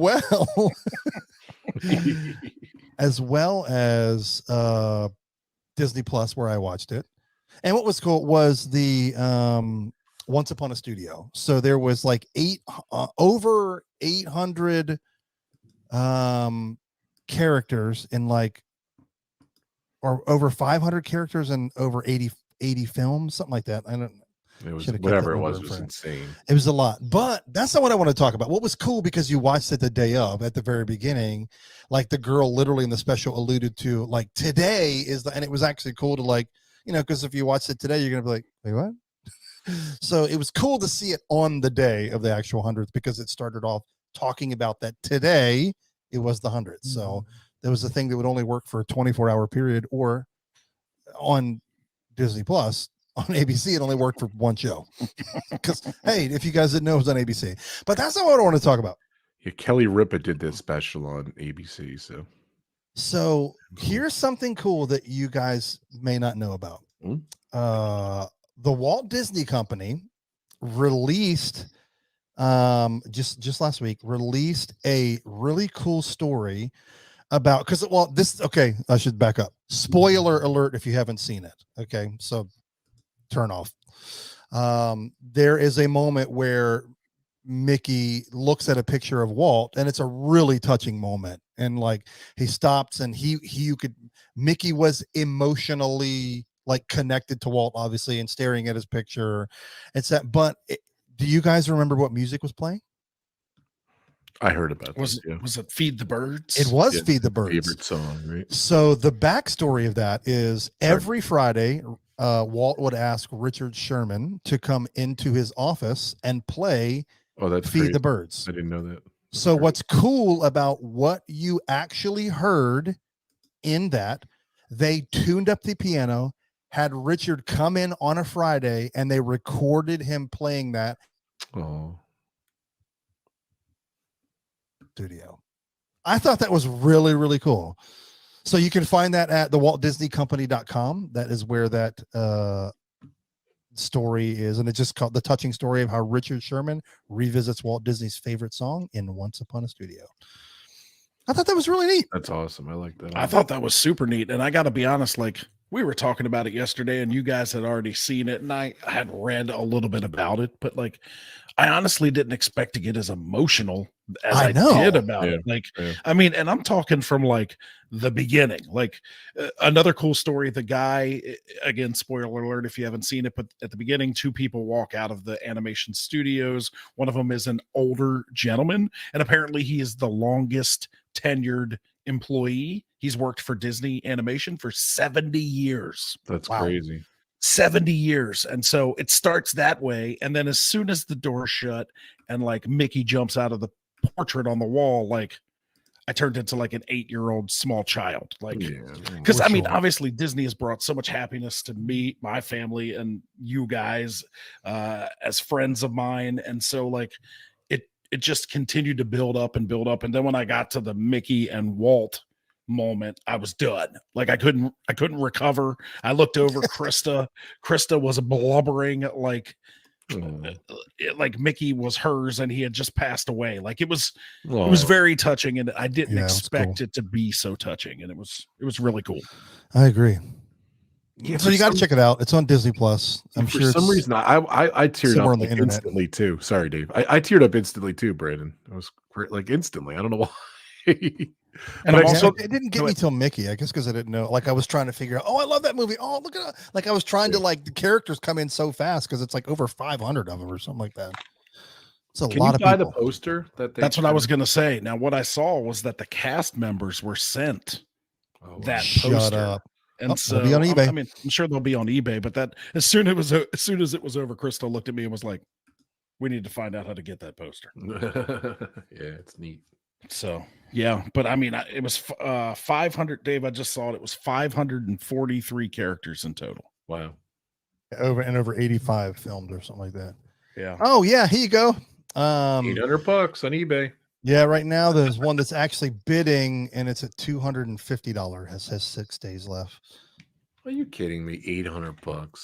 well as Disney Plus, where I watched it. And what was cool was the Once Upon a Studio. So there was like over 800 characters in or over 500 characters in over 80 films, something like that. I don't. It was whatever it was insane. It was a lot, but that's not what I want to talk about. What was cool, because you watched it the day of, at the very beginning, like the girl literally in the special alluded to, like, today is and it was actually cool to because if you watched it today, you're going to be like, wait, what? So it was cool to see it on the day of the actual 100th, because it started off talking about that today it was the 100th. So there was a thing that would only work for a 24-hour period, or on Disney Plus. On ABC, it only worked for one show. Because, hey, if you guys didn't know, it was on ABC. But that's not what I want to talk about. Yeah, Kelly Ripa did this special on ABC. So here's something cool that you guys may not know about. The Walt Disney Company released, just last week, released a really cool story about, I should back up. Spoiler alert if you haven't seen it. Okay, so turn off. There is a moment where Mickey looks at a picture of Walt, and it's a really touching moment. And he stops, and Mickey was emotionally connected to Walt, obviously, and staring at his picture. Do you guys remember what music was playing? I heard about was it Feed the Birds? It was Feed the Birds. Favorite song, right? So the backstory of that is every Friday, Walt would ask Richard Sherman to come into his office and play Feed the Birds. I didn't know that. So what's cool about what you actually heard in that, they tuned up the piano, had Richard come in on a Friday, and they recorded him playing that. Oh. Studio. I thought that was really, really cool. So you can find that at thewaltdisneycompany.com. That is where that story is. And it's just called The Touching Story of How Richard Sherman Revisits Walt Disney's Favorite Song in Once Upon a Studio. I thought that was really neat. That's awesome. I like that. I thought that was super neat. And I got to be honest, we were talking about it yesterday, and you guys had already seen it, and I had read a little bit about it, but I honestly didn't expect to get as emotional as I did about it. I mean, and I'm talking from the beginning. Another cool story, the guy, again, spoiler alert if you haven't seen it, but at the beginning, two people walk out of the animation studios. One of them is an older gentleman, and apparently he is the longest tenured employee. He's worked for Disney Animation for 70 years. That's crazy. 70 years. And so it starts that way. And then as soon as the door shut and Mickey jumps out of the portrait on the wall, I turned into an 8-year-old small child. Because I mean, obviously Disney has brought so much happiness to me, my family, and you guys as friends of mine. And so it just continued to build up and build up. And then when I got to the Mickey and Walt moment, I was done. I couldn't recover. I looked over Krista. Krista was blubbering Mickey was hers and he had just passed away. It was very touching, and I didn't expect it to be so touching, and it was really cool. I agree. Yeah, so you got to check it out. It's on Disney Plus. I'm sure. For some reason, I teared up instantly too. Sorry, Dave. I teared up instantly too, Brandon. It was great, instantly. I don't know why. And it didn't get me till Mickey, I guess, because I didn't know. I was trying to figure out, I love that movie. Oh, look at it. I was trying to the characters come in so fast because it's over 500 of them or something like that. It's a lot of people. Can you buy the poster? That's what I was going to say. Now, what I saw was that the cast members were sent that poster. Shut up. And so it'll be on eBay. I mean, I'm sure they'll be on eBay, but that as soon as it was over, Crystal looked at me and was like, "We need to find out how to get that poster." Yeah, it's neat. So yeah, but I mean, it was 500. Dave, I just saw it. It was 543 characters in total. Wow. Over 85 filmed or something like that. Yeah. Oh yeah, here you go. $800 on eBay. Yeah, right now there's one that's actually bidding, and it's at $250. Has 6 days left. Are you kidding me? $800.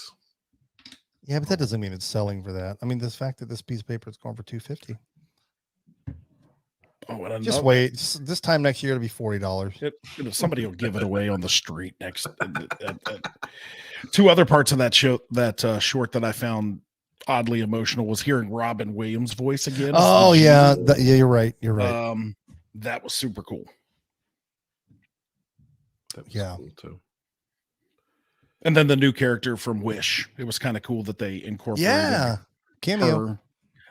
Yeah, but that doesn't mean it's selling for that. I mean, the fact that this piece of paper is going for $250. Oh, and Just wait. This time next year it'll be $40. Somebody will give it away on the street next. Two other parts of that show, that short that I found oddly emotional, was hearing Robin Williams' voice again. Oh yeah, yeah, you're right. You're right. That was super cool. That was Yeah. cool too. And then the new character from Wish. It was kind of cool that they incorporated cameo. her,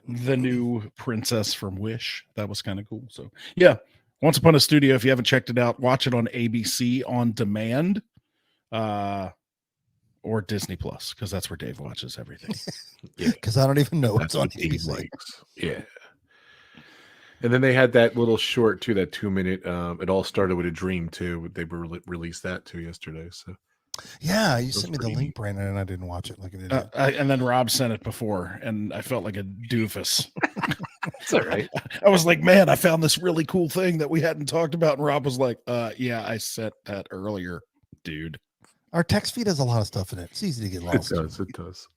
the new princess from Wish. That was kind of cool. So yeah, Once Upon a Studio. If you haven't checked it out, watch it on ABC on demand, or Disney Plus, because that's where Dave watches everything. Yeah, because I don't even know what's on Dave ABC. likes. Yeah. And then they had that little short too, that 2-minute. It all started with a dream too. They released that too yesterday. So yeah, you sent me the link, Brandon, and I didn't watch it like an idiot. And then Rob sent it before, and I felt like a doofus. It's all right. I was like, man, I found this really cool thing that we hadn't talked about. And Rob was like, yeah, I sent that earlier, dude. Our text feed has a lot of stuff in it. It's easy to get lost. It does.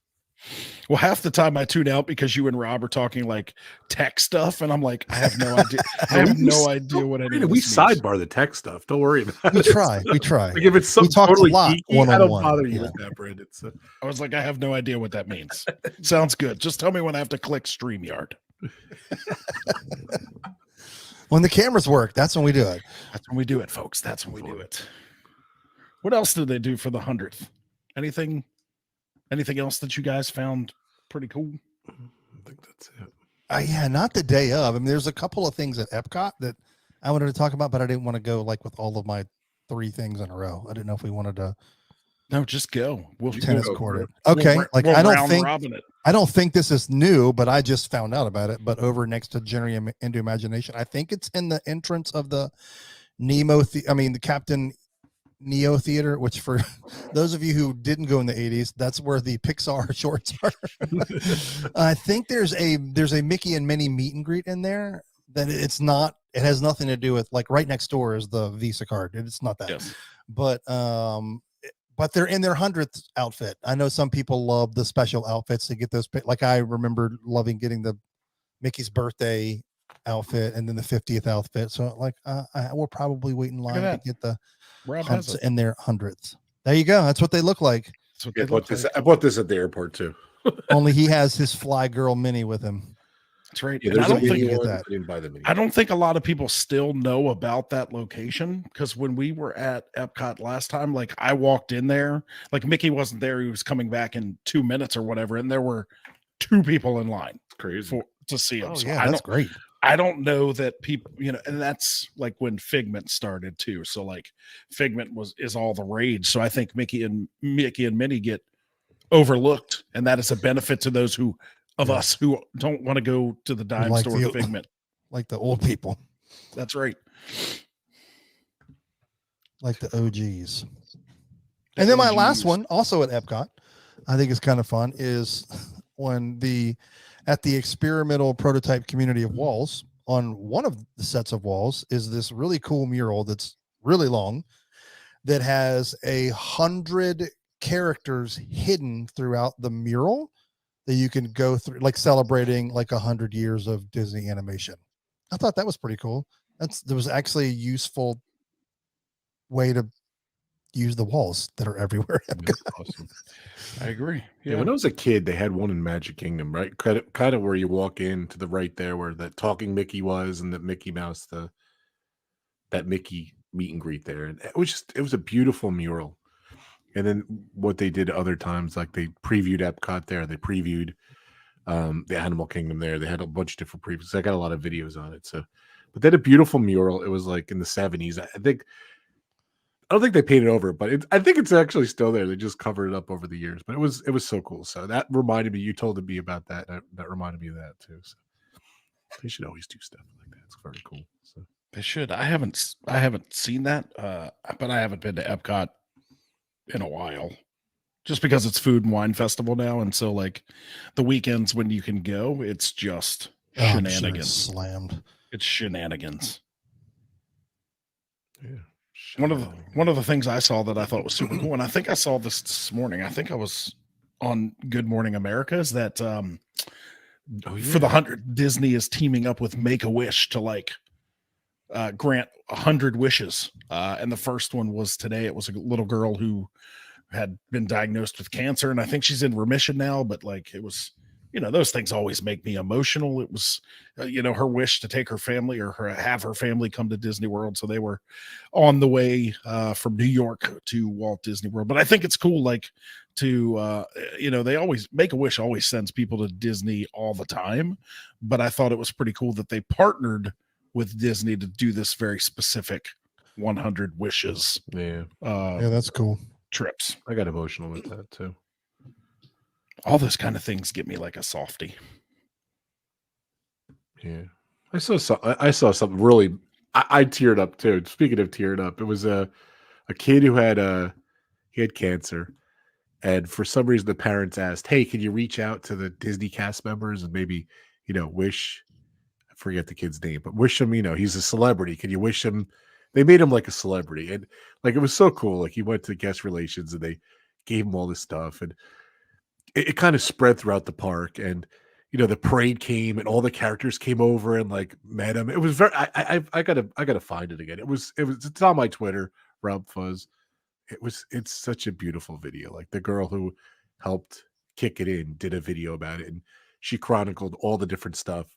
Well, half the time I tune out because you and Rob are talking like tech stuff, and I'm like, I have no idea. I have no idea what any of We this means. sidebar the tech stuff. Don't worry about We it. try. We try. Like if it's something talk a totally lot geeky, I don't one-on-one. bother you Yeah. with that, Brandon. So. I was like, I have no idea what that means. Sounds good. Just tell me when I have to click StreamYard. When the cameras work, that's when we do it. That's when we do it, folks. That's when we do it. What else did they do for the 100th? Anything else that you guys found pretty cool? I think that's it. Yeah, not the day of. I mean, there's a couple of things at Epcot that I wanted to talk about, but I didn't want to go like with all of my 3 things in a row. I didn't know if we wanted to No, just go. We'll tennis we'll- court it. we'll Okay, ra- like we'll I don't round think robin it. this is new, but I just found out about it. But over next to Journey into Imagination, I think it's in the entrance of the the Captain Neo Theater, which for those of you who didn't go in the 80s, that's where the Pixar shorts are. I think there's a Mickey and Minnie meet and greet in there. That it has nothing to do with, like, right next door is the Visa card. It's not that. Yes. But they're in their 100th outfit. I know some people love the special outfits to get those. Like I remember loving getting the Mickey's birthday outfit and then the 50th outfit. So like I will probably wait in line to get the Rob has it. in their 100th. There you go. That's what they look like. That's what Yeah, they look like. I bought this at the airport too. Only he has his Fly Girl Mini with him. That's right. Yeah, And there's I a don't think mini get one. that. I didn't buy the mini. I don't think a lot of people still know about that location, because when we were at Epcot last time, like I walked in there, like Mickey wasn't there. He was coming back in 2 minutes or whatever. And there were 2 people in line It's crazy. to see him. Oh So yeah, that's great. I don't know that people, and that's like when Figment started too. So like Figment is all the rage. So I think Mickey and Minnie get overlooked, and that is a benefit to those us who don't want to go to the dime Like store the- Figment. Like the old people, That's right. like the OGs. And then my last one, also at Epcot, I think is kind of fun, is when at the experimental prototype community of walls, on one of the sets of walls is this really cool mural that's really long, that has 100 characters hidden throughout the mural that you can go through, like celebrating like 100 years of Disney animation. I thought that was pretty cool. There was actually a useful way to use the walls that are everywhere. That's awesome. I agree. Yeah, when I was a kid, they had one in Magic Kingdom, right? Kind of where you walk in to the right there, where that talking Mickey was, and the Mickey Mouse, that Mickey meet and greet there, and it was a beautiful mural. And then what they did other times, like they previewed Epcot there, they previewed the Animal Kingdom there. They had a bunch of different previews. I got a lot of videos on it. So, but they had a beautiful mural. It was like in the 70s. I don't think they painted over it, but I think it's actually still there. They just covered it up over the years. But it was so cool. So that reminded me. You told me about that. That reminded me of that too. So they should always do stuff like that. It's very cool. So They should. I haven't seen that, but I haven't been to Epcot in a while, just because it's Food and Wine Festival now, and so like the weekends when you can go, it's just Shenanigans. Slammed. It's shenanigans. Yeah. One of the things I saw that I thought was super cool, and I think I saw this morning. I think I was on Good Morning America. Is that for the 100, Disney is teaming up with Make-A-Wish to like grant 100 wishes. And the first one was today. It was a little girl who had been diagnosed with cancer, and I think she's in remission now. But like, it was, those things always make me emotional. It was, her wish to take her family or have her family come to Disney World. So they were on the way from New York to Walt Disney World. But I think it's cool, like to, they always Make-A-Wish always sends people to Disney all the time. But I thought it was pretty cool that they partnered with Disney to do this very specific 100 wishes. Yeah. Yeah, that's cool. Trips. I got emotional with that too. All those kind of things get me like a softie. Yeah. I saw something really, I teared up too. Speaking of teared up, it was a kid who had cancer. And for some reason, the parents asked, "Hey, can you reach out to the Disney cast members and maybe, wish," I forget the kid's name, but wish him, he's a celebrity. Can you wish him? They made him like a celebrity. And like, it was so cool. Like, he went to guest relations and they gave him all this stuff. And it kind of spread throughout the park. And, the parade came and all the characters came over and like met him. It was very, I gotta find it again. It's on my Twitter, Rob Fuzz. It's such a beautiful video. Like, the girl who helped kick it in did a video about it, and she chronicled all the different stuff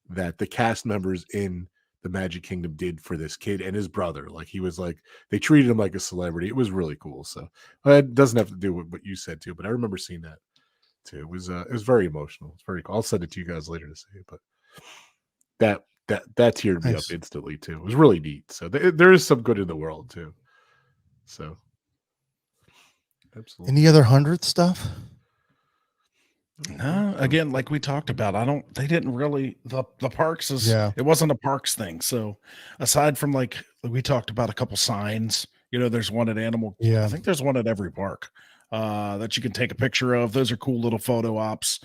that the cast members in the Magic Kingdom did for this kid and his brother. Like, he was like, they treated him like a celebrity. It was really cool. So it doesn't have to do with what you said too, but I remember seeing that too. It was very emotional. It's very cool. I'll send it to you guys later to see it, but that teared me up instantly too. It was really neat. So there is some good in the world too. So absolutely. Any other 100 stuff? No, again, like we talked about, they didn't really, the parks it wasn't a parks thing. So aside from like we talked about a couple signs, there's one at I think there's one at every park that you can take a picture of. Those are cool little photo ops.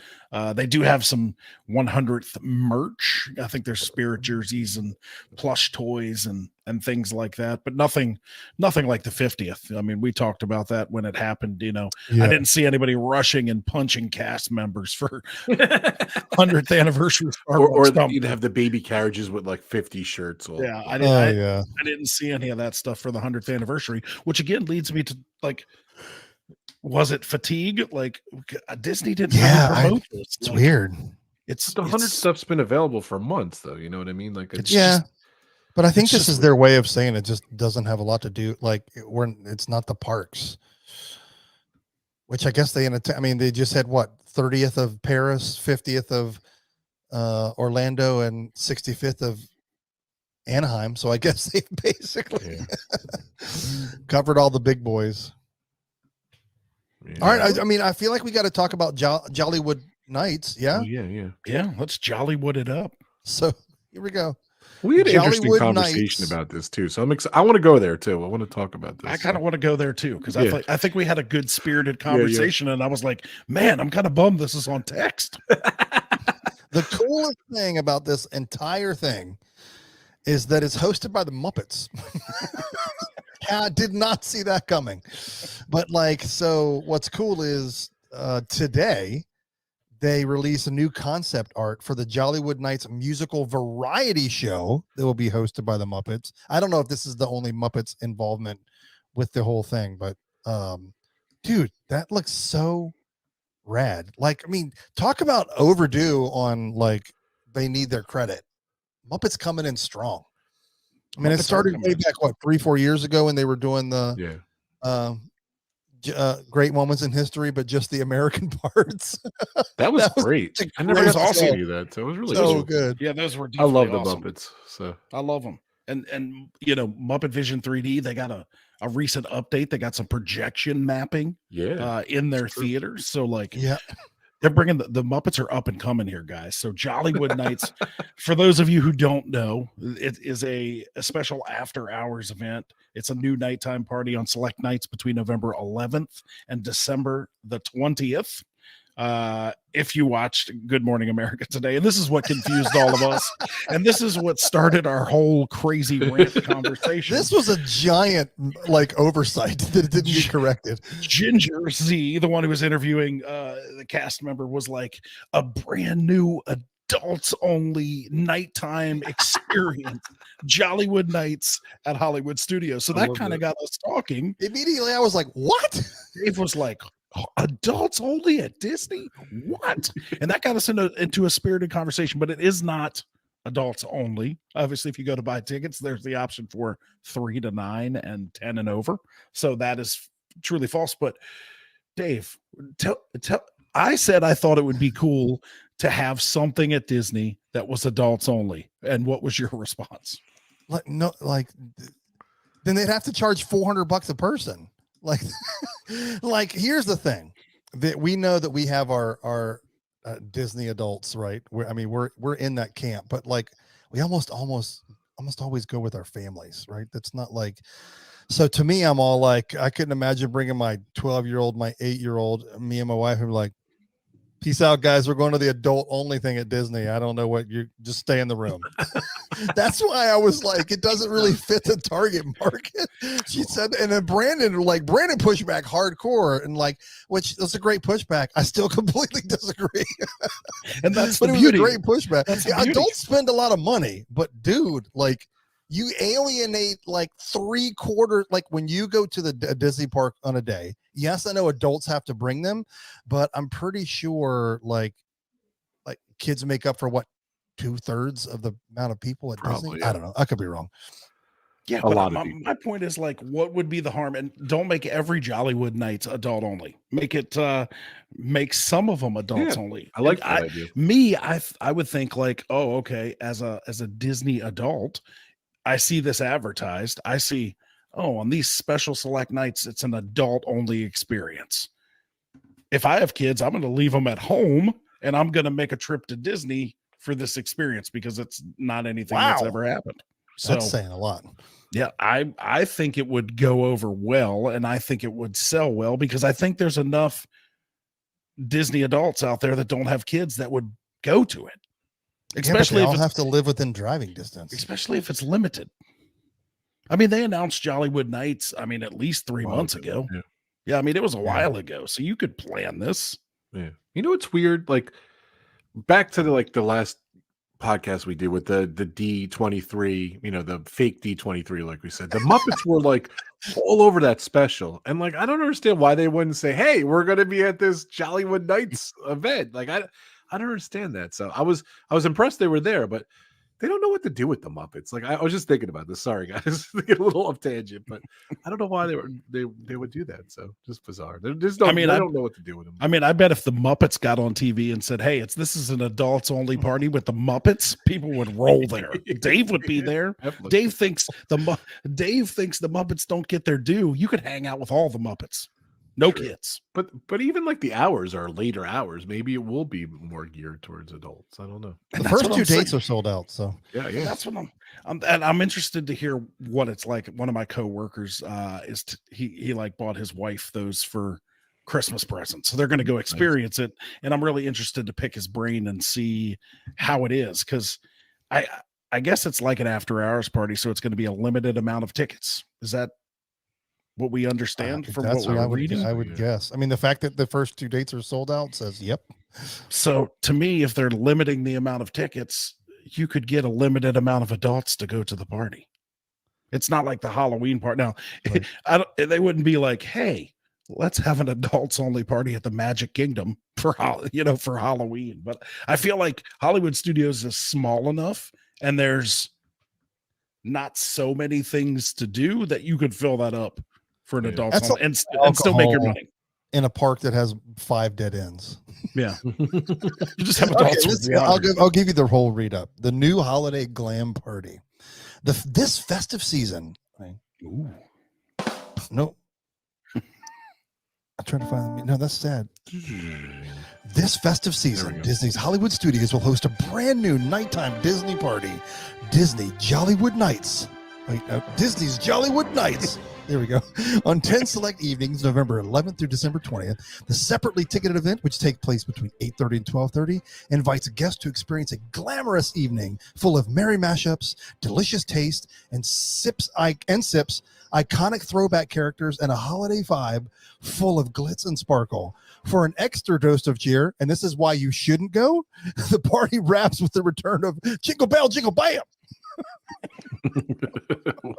They do have some 100th merch. I think there's spirit jerseys and plush toys and things like that, but nothing like the 50th. I mean, we talked about that when it happened. I didn't see anybody rushing and punching cast members for 100th anniversary. Or you'd have the baby carriages with like 50 shirts. I didn't see any of that stuff for the 100th anniversary, which again leads me to like, was it fatigue? Like, Disney didn't promote this. It's weird. It's the 100 stuff's been available for months though. You know what I mean? Like, but I think this is their way of saying it just doesn't have a lot to do. Like, it's not the parks, which I guess they just had what, 30th of Paris, 50th of Orlando, and 65th of Anaheim. So I guess they basically covered all the big boys. Yeah. All right. I feel like we got to talk about Jollywood Nights. Yeah. Oh, yeah. Let's Jollywood it up. So here we go. We had an interesting conversation about this too. So I want to go there too. I want to talk about this. I kind of want to go there too, because I think we had a good spirited conversation, and I was like, man, I'm kind of bummed this is on text. The coolest thing about this entire thing is that it's hosted by the Muppets. I did not see that coming. But so what's cool is today they release a new concept art for the Jollywood Nights musical variety show that will be hosted by the Muppets. I don't know if this is the only Muppets involvement with the whole thing, but dude, that looks so rad. Talk about overdue on they need their credit. Muppets coming in strong. It started way back 3-4 years ago when they were doing the great moments in history, but just the American parts. That was great. I never got to see that, so it was really so good. Yeah, those were. I love the awesome. Muppets. So I love them, and Muppet Vision 3D. They got a recent update. They got some projection mapping. In their theaters. So they're bringing the Muppets are up and coming here, guys. So Jollywood Nights, for those of you who don't know, it is a special after hours event. It's a new nighttime party on select nights between November 11th and December the 20th. if you watched Good Morning America today, and this is what confused all of us, and this is what started our whole crazy rant conversation. This was a giant like oversight that it didn't get corrected. Ginger Z, the one who was interviewing the cast member, was like a brand new adults only nighttime experience, Jollywood Nights at Hollywood Studios. So that kind of got us talking. Immediately, I was like, "What?" Dave was like, adults only at Disney? What? And that got us into a spirited conversation, but it is not adults only. Obviously, if you go to buy tickets, there's the option for 3 to 9 and 10 and over. So that is truly false. But Dave, I said I thought it would be cool to have something at Disney that was adults only. And what was your response? Then they'd have to charge $400 a person. Like here's the thing that we know that we have our Disney adults, right? We're in that camp, but like we almost always go with our families, right? That's not like, so to me, I'm all like, I couldn't imagine bringing my 12-year-old, my 8-year-old, me and my wife, and like, peace out, guys. We're going to the adult only thing at Disney. I don't know what you just stay in the room. That's why I was like, it doesn't really fit the target market. She said, and then Brandon pushed back hardcore and like, which was a great pushback. I still completely disagree. And that's but the it beauty. was a great pushback. Yeah, adults spend a lot of money, but dude, like you alienate like 3/4, like when you go to the Disney park on a day. Yes, I know adults have to bring them, but I'm pretty sure like kids make up for what 2/3 of the amount of people at Disney. Yeah. I don't know. I could be wrong. Yeah, my point is like, what would be the harm? And don't make every Jollywood Nights adult only. Make it make some of them adults only. I like that idea. I would think like, oh, okay, as a Disney adult, I see this advertised. I see, oh, on these special select nights, it's an adult only experience. If I have kids, I'm going to leave them at home and I'm going to make a trip to Disney for this experience because it's not anything that's ever happened. So That's saying a lot. Yeah, I think it would go over well, and I think it would sell well because I think there's enough Disney adults out there that don't have kids that would go to it. Especially if they have to live within driving distance. Especially if it's limited. I mean, they announced Jollywood Nights, I mean, at least 3 months ago. Yeah, I mean, it was a while ago, so you could plan this. Yeah. You know what's weird? Like back to the last podcast we did with the D23, the fake D23, like we said, the Muppets were like all over that special. And like, I don't understand why they wouldn't say, hey, we're going to be at this Jollywood Nights event. Like, I don't understand that. So I was impressed they were there, but they don't know what to do with the Muppets. Like I was just thinking about this. Sorry, guys, to get a little off tangent, but I don't know why they would do that. So just bizarre. They don't know what to do with them. I mean, I bet if the Muppets got on TV and said, "Hey, this is an adults only party with the Muppets," people would roll there. Dave would be there. Dave thinks the Muppets don't get their due. You could hang out with all the Muppets. No kids. But even like the hours are later hours. Maybe it will be more geared towards adults. I don't know. The first 2 dates are sold out. So yeah. That's what I'm interested to hear what it's like. One of my coworkers he like bought his wife those for Christmas presents. So they're going to go experience it. And I'm really interested to pick his brain and see how it is. Cause I guess it's like an after hours party. So it's going to be a limited amount of tickets. Is that what we understand from what we're reading? I would guess. I mean, the fact that the first 2 dates are sold out says, yep. So to me, if they're limiting the amount of tickets, you could get a limited amount of adults to go to the party. It's not like the Halloween part. Now, right. They wouldn't be like, hey, let's have an adults only party at the Magic Kingdom for Halloween. But I feel like Hollywood Studios is small enough and there's not so many things to do that you could fill that up for an adult and still make your money in a park that has 5 dead ends. Yeah. You just have adults. I'll give you the whole read up. The new holiday glam party. This festive season. Ooh. No. I'm trying to find no, that's sad. This festive season, Disney's Hollywood Studios will host a brand new nighttime Disney party, Disney Jollywood Nights. Disney's Jollywood Nights There we go. On 10 select evenings, November 11th through December 20th, the separately ticketed event, which takes place between 8:30 and 12:30, invites guests to experience a glamorous evening full of merry mashups, delicious taste, and sips, iconic throwback characters, and a holiday vibe full of glitz and sparkle. For an extra dose of cheer, and this is why you shouldn't go, the party wraps with the return of Jingle Bell, Jingle Bam.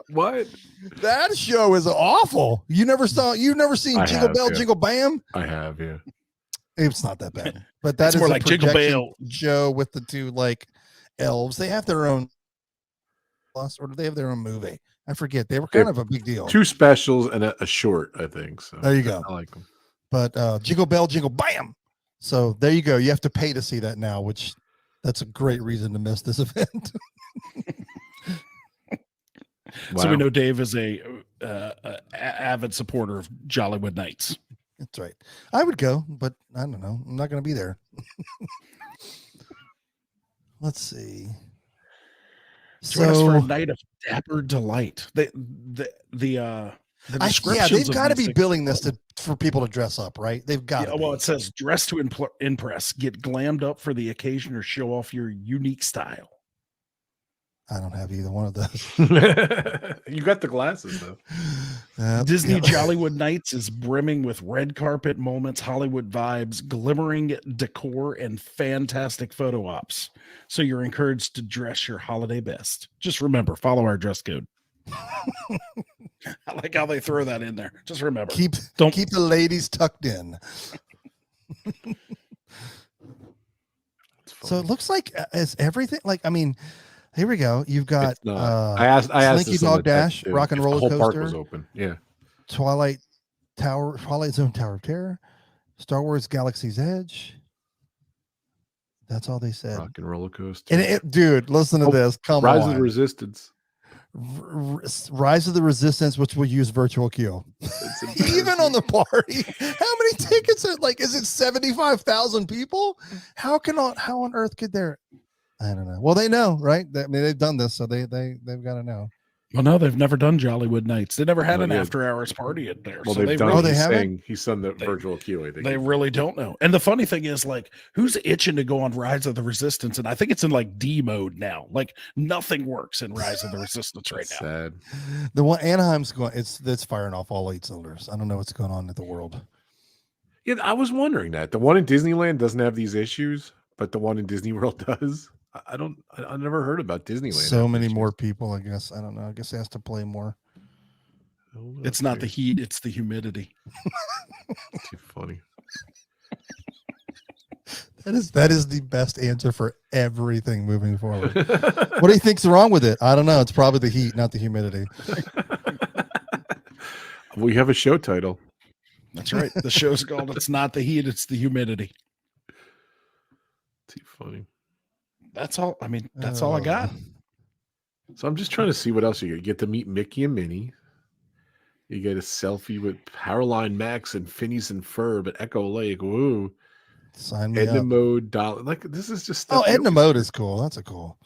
What? That show is awful. You've never seen Jingle Bell, yeah. Jingle Bam? I have, yeah. It's not that bad, but that It's is more a like Jingle projection Bell show with the two like elves. They have their own plus, or do they have their own movie? I forget. They were kind of a big deal. 2 specials and a short, I think. So There you go. I like them. But Jingle Bell, Jingle Bam. So there you go. You have to pay to see that now, which that's a great reason to miss this event. So we know Dave is a avid supporter of Jollywood Nights. That's right. I would go, but I don't know. I'm not going to be there. Let's see. Join us for a night of dapper delight. The they've got to be billing this for people to dress up, right? They've got. Yeah, well, it says dress to impress, get glammed up for the occasion, or show off your unique style. I don't have either one of those. You got the glasses though. Disney Jollywood Nights is brimming with red carpet moments, Hollywood vibes, glimmering decor, and fantastic photo ops. So you're encouraged to dress your holiday best. Just remember, follow our dress code. I like how they throw that in there. Just remember, keep the ladies tucked in. So it looks like as everything, like, I mean, here we go. You've got I asked Slinky Dog Dash, Rock and Roller Coaster. The whole Coaster. park was open. Yeah. Twilight Zone Tower of Terror, Star Wars Galaxy's Edge. That's all they said. Rock and Roller Coaster. And dude, listen to this. Come Rise on. of the Resistance. Rise of the Resistance, which will use virtual queue. Even on the party, how many tickets are is it 75,000 people? How on earth could there? I don't know. Well, they know, right? I mean, they've done this, so they've got to know. Well, no, they've never done Jollywood Nights. They never had an after-hours party in there. Well, so they've done. Really, they haven't. He's done the virtual queue. I think they really don't know. And the funny thing is, who's itching to go on Rise of the Resistance? And I think it's in D mode now. Nothing works in Rise of the Resistance right now. Sad. The one Anaheim's going, it's firing off all 8 cylinders. I don't know what's going on in the world. Yeah, I was wondering that the one in Disneyland doesn't have these issues, but the one in Disney World does. I never heard about Disneyland. So many more people, I guess. I don't know. I guess it has to play more. It's not the heat, it's the humidity. Too funny. That is the best answer for everything moving forward. What do you think's wrong with it? I don't know. It's probably the heat, not the humidity. We have a show title. That's right. The show's called "It's Not the Heat, It's the Humidity." Too funny. That's all. I mean, that's all I got. So I'm just trying to see what else you get. You get to meet Mickey and Minnie. You get a selfie with Powerline Max and Phineas and Ferb at Echo Lake. Woo. Sign me Edna up. Mode, this is just stuff. Oh, Edna Mode is cool. That's a cool.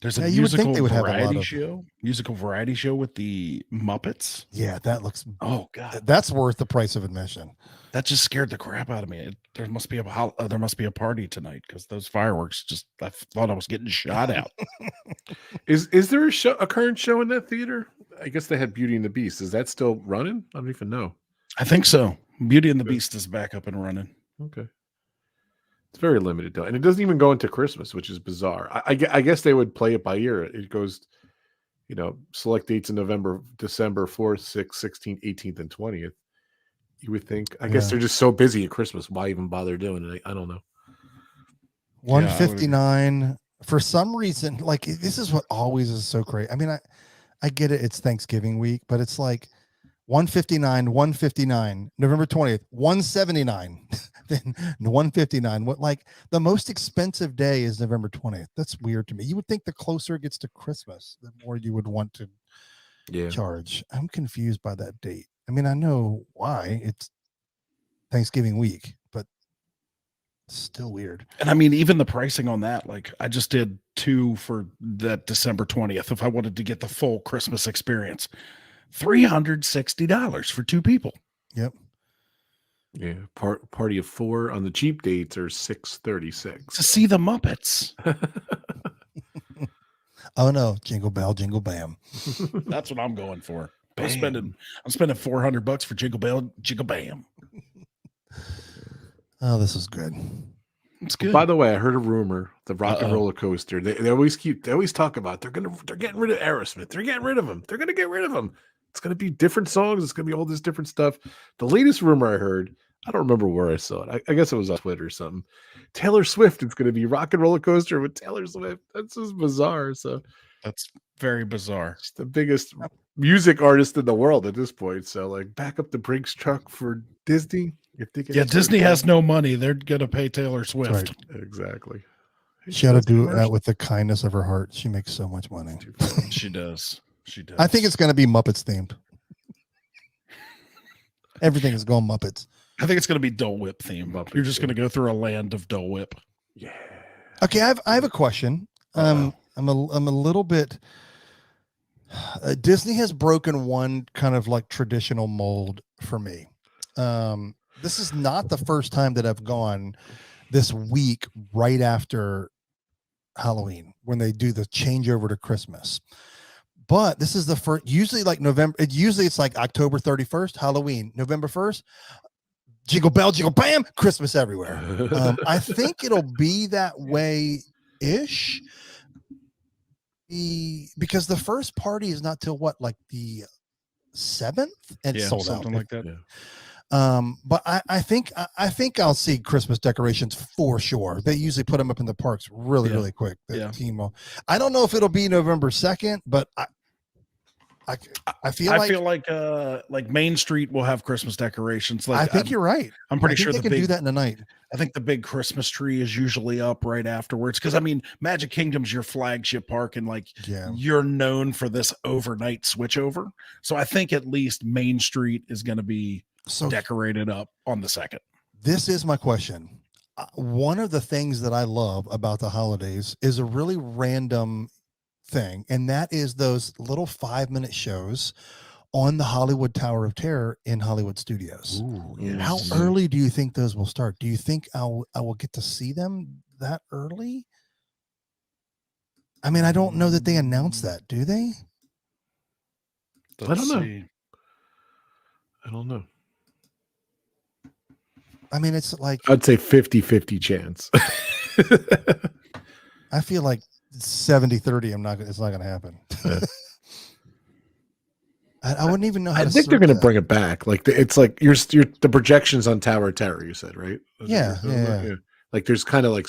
There's a you would think they would have a lot variety of show. Musical variety show with the Muppets. Yeah, that looks. Oh God, that's worth the price of admission. That just scared the crap out of me. There must be a party tonight because those fireworks I thought I was getting shot out. Is there a current show in that theater? I guess they had Beauty and the Beast. Is that still running? I don't even know. I think so. Beauty and the Beast is back up and running. Okay. It's very limited though, and it doesn't even go into Christmas, which is bizarre. I guess they would play it by ear. It goes, select dates in November, December 4th, 6th, 16th, 18th, and 20th. You would think. I guess they're just so busy at Christmas. Why even bother doing it? I don't know. 159 for some reason. This is what always is so crazy. I mean, I get it. It's Thanksgiving week, but it's 159, November 20th, 179, then 159. What the most expensive day is November 20th. That's weird to me. You would think the closer it gets to Christmas, the more you would want to charge. I'm confused by that date. I mean, I know why it's Thanksgiving week, but it's still weird. And I mean, even the pricing on that, I just did 2 for that December 20th. If I wanted to get the full Christmas experience, $360 for 2 people. Yep. Yeah, party of 4 on the cheap dates are To $636. see the Muppets. Oh no, jingle bell, jingle bam. That's what I'm going for. I'm Bam. spending $400 for Jingle Bell, Jingle Bam. Oh, this is good. It's good. By the way, I heard a rumor. The Rock and Uh-oh. Roller Coaster. They always talk about they're getting rid of Aerosmith. They're getting rid of him. They're gonna get rid of him. It's gonna be different songs. It's gonna be all this different stuff. The latest rumor I heard, I don't remember where I saw it. I guess it was on Twitter or something. Taylor Swift. It's gonna be Rock and Roller Coaster with Taylor Swift. That's just bizarre. So That's very bizarre. she's the biggest music artist in the world at this point. So like, back up the Brinks truck for Disney. You're thinking Yeah, it's gonna Disney be- has no money. They're gonna pay Taylor Swift. Right. exactly. She ought to do that commercials. with the kindness of her heart. She makes so much money. She does. She does. I think it's going to be Muppets themed. Everything is going Muppets. I think it's gonna be Dole Whip theme. Muppets, You're just yeah. gonna go through a land of Dole Whip. Yeah. Okay, I have a question. I'm a little bit. Disney has broken one kind of like traditional mold for me. This is not the first time that I've gone this week right after Halloween when they do the changeover to Christmas. But this is the first. Usually, like November. It's like October 31st, Halloween, November 1st. Jingle bell, jingle bam, Christmas everywhere. I think it'll be that way ish. Because the first party is not till what, like the 7th, and it's sold out. something like that. Yeah. But I think I'll see Christmas decorations for sure. They usually put them up in the parks really quick. The Yeah. team will. I don't know if it'll be November 2nd, but I feel like Main Street will have Christmas decorations. Like I think you're right. I'm pretty I think sure they the can do big that in the night. I think the big Christmas tree is usually up right afterwards. Because I mean, Magic Kingdom's your flagship park, and like Yeah. you're known for this overnight switchover. So I think at least Main Street is going to be So decorated up on the 2nd. this is my question. One of the things that I love about the holidays is a really random thing, and that is those little 5-minute shows on the Hollywood Tower of Terror in Hollywood Studios. Ooh, How yes. early do you think those will start? Do you think I will get to see them that early? I mean, I don't know that they announced that, do they? I don't know. See. I don't know. I mean, it's like I'd say 50-50 chance. I feel like 70-30. It's not going to happen. Yeah. I wouldn't even know how I to think they're search going to that. bring it back. Like it's like you're the projections on Tower of Terror. You said, right? Yeah, yeah. Like there's kind of like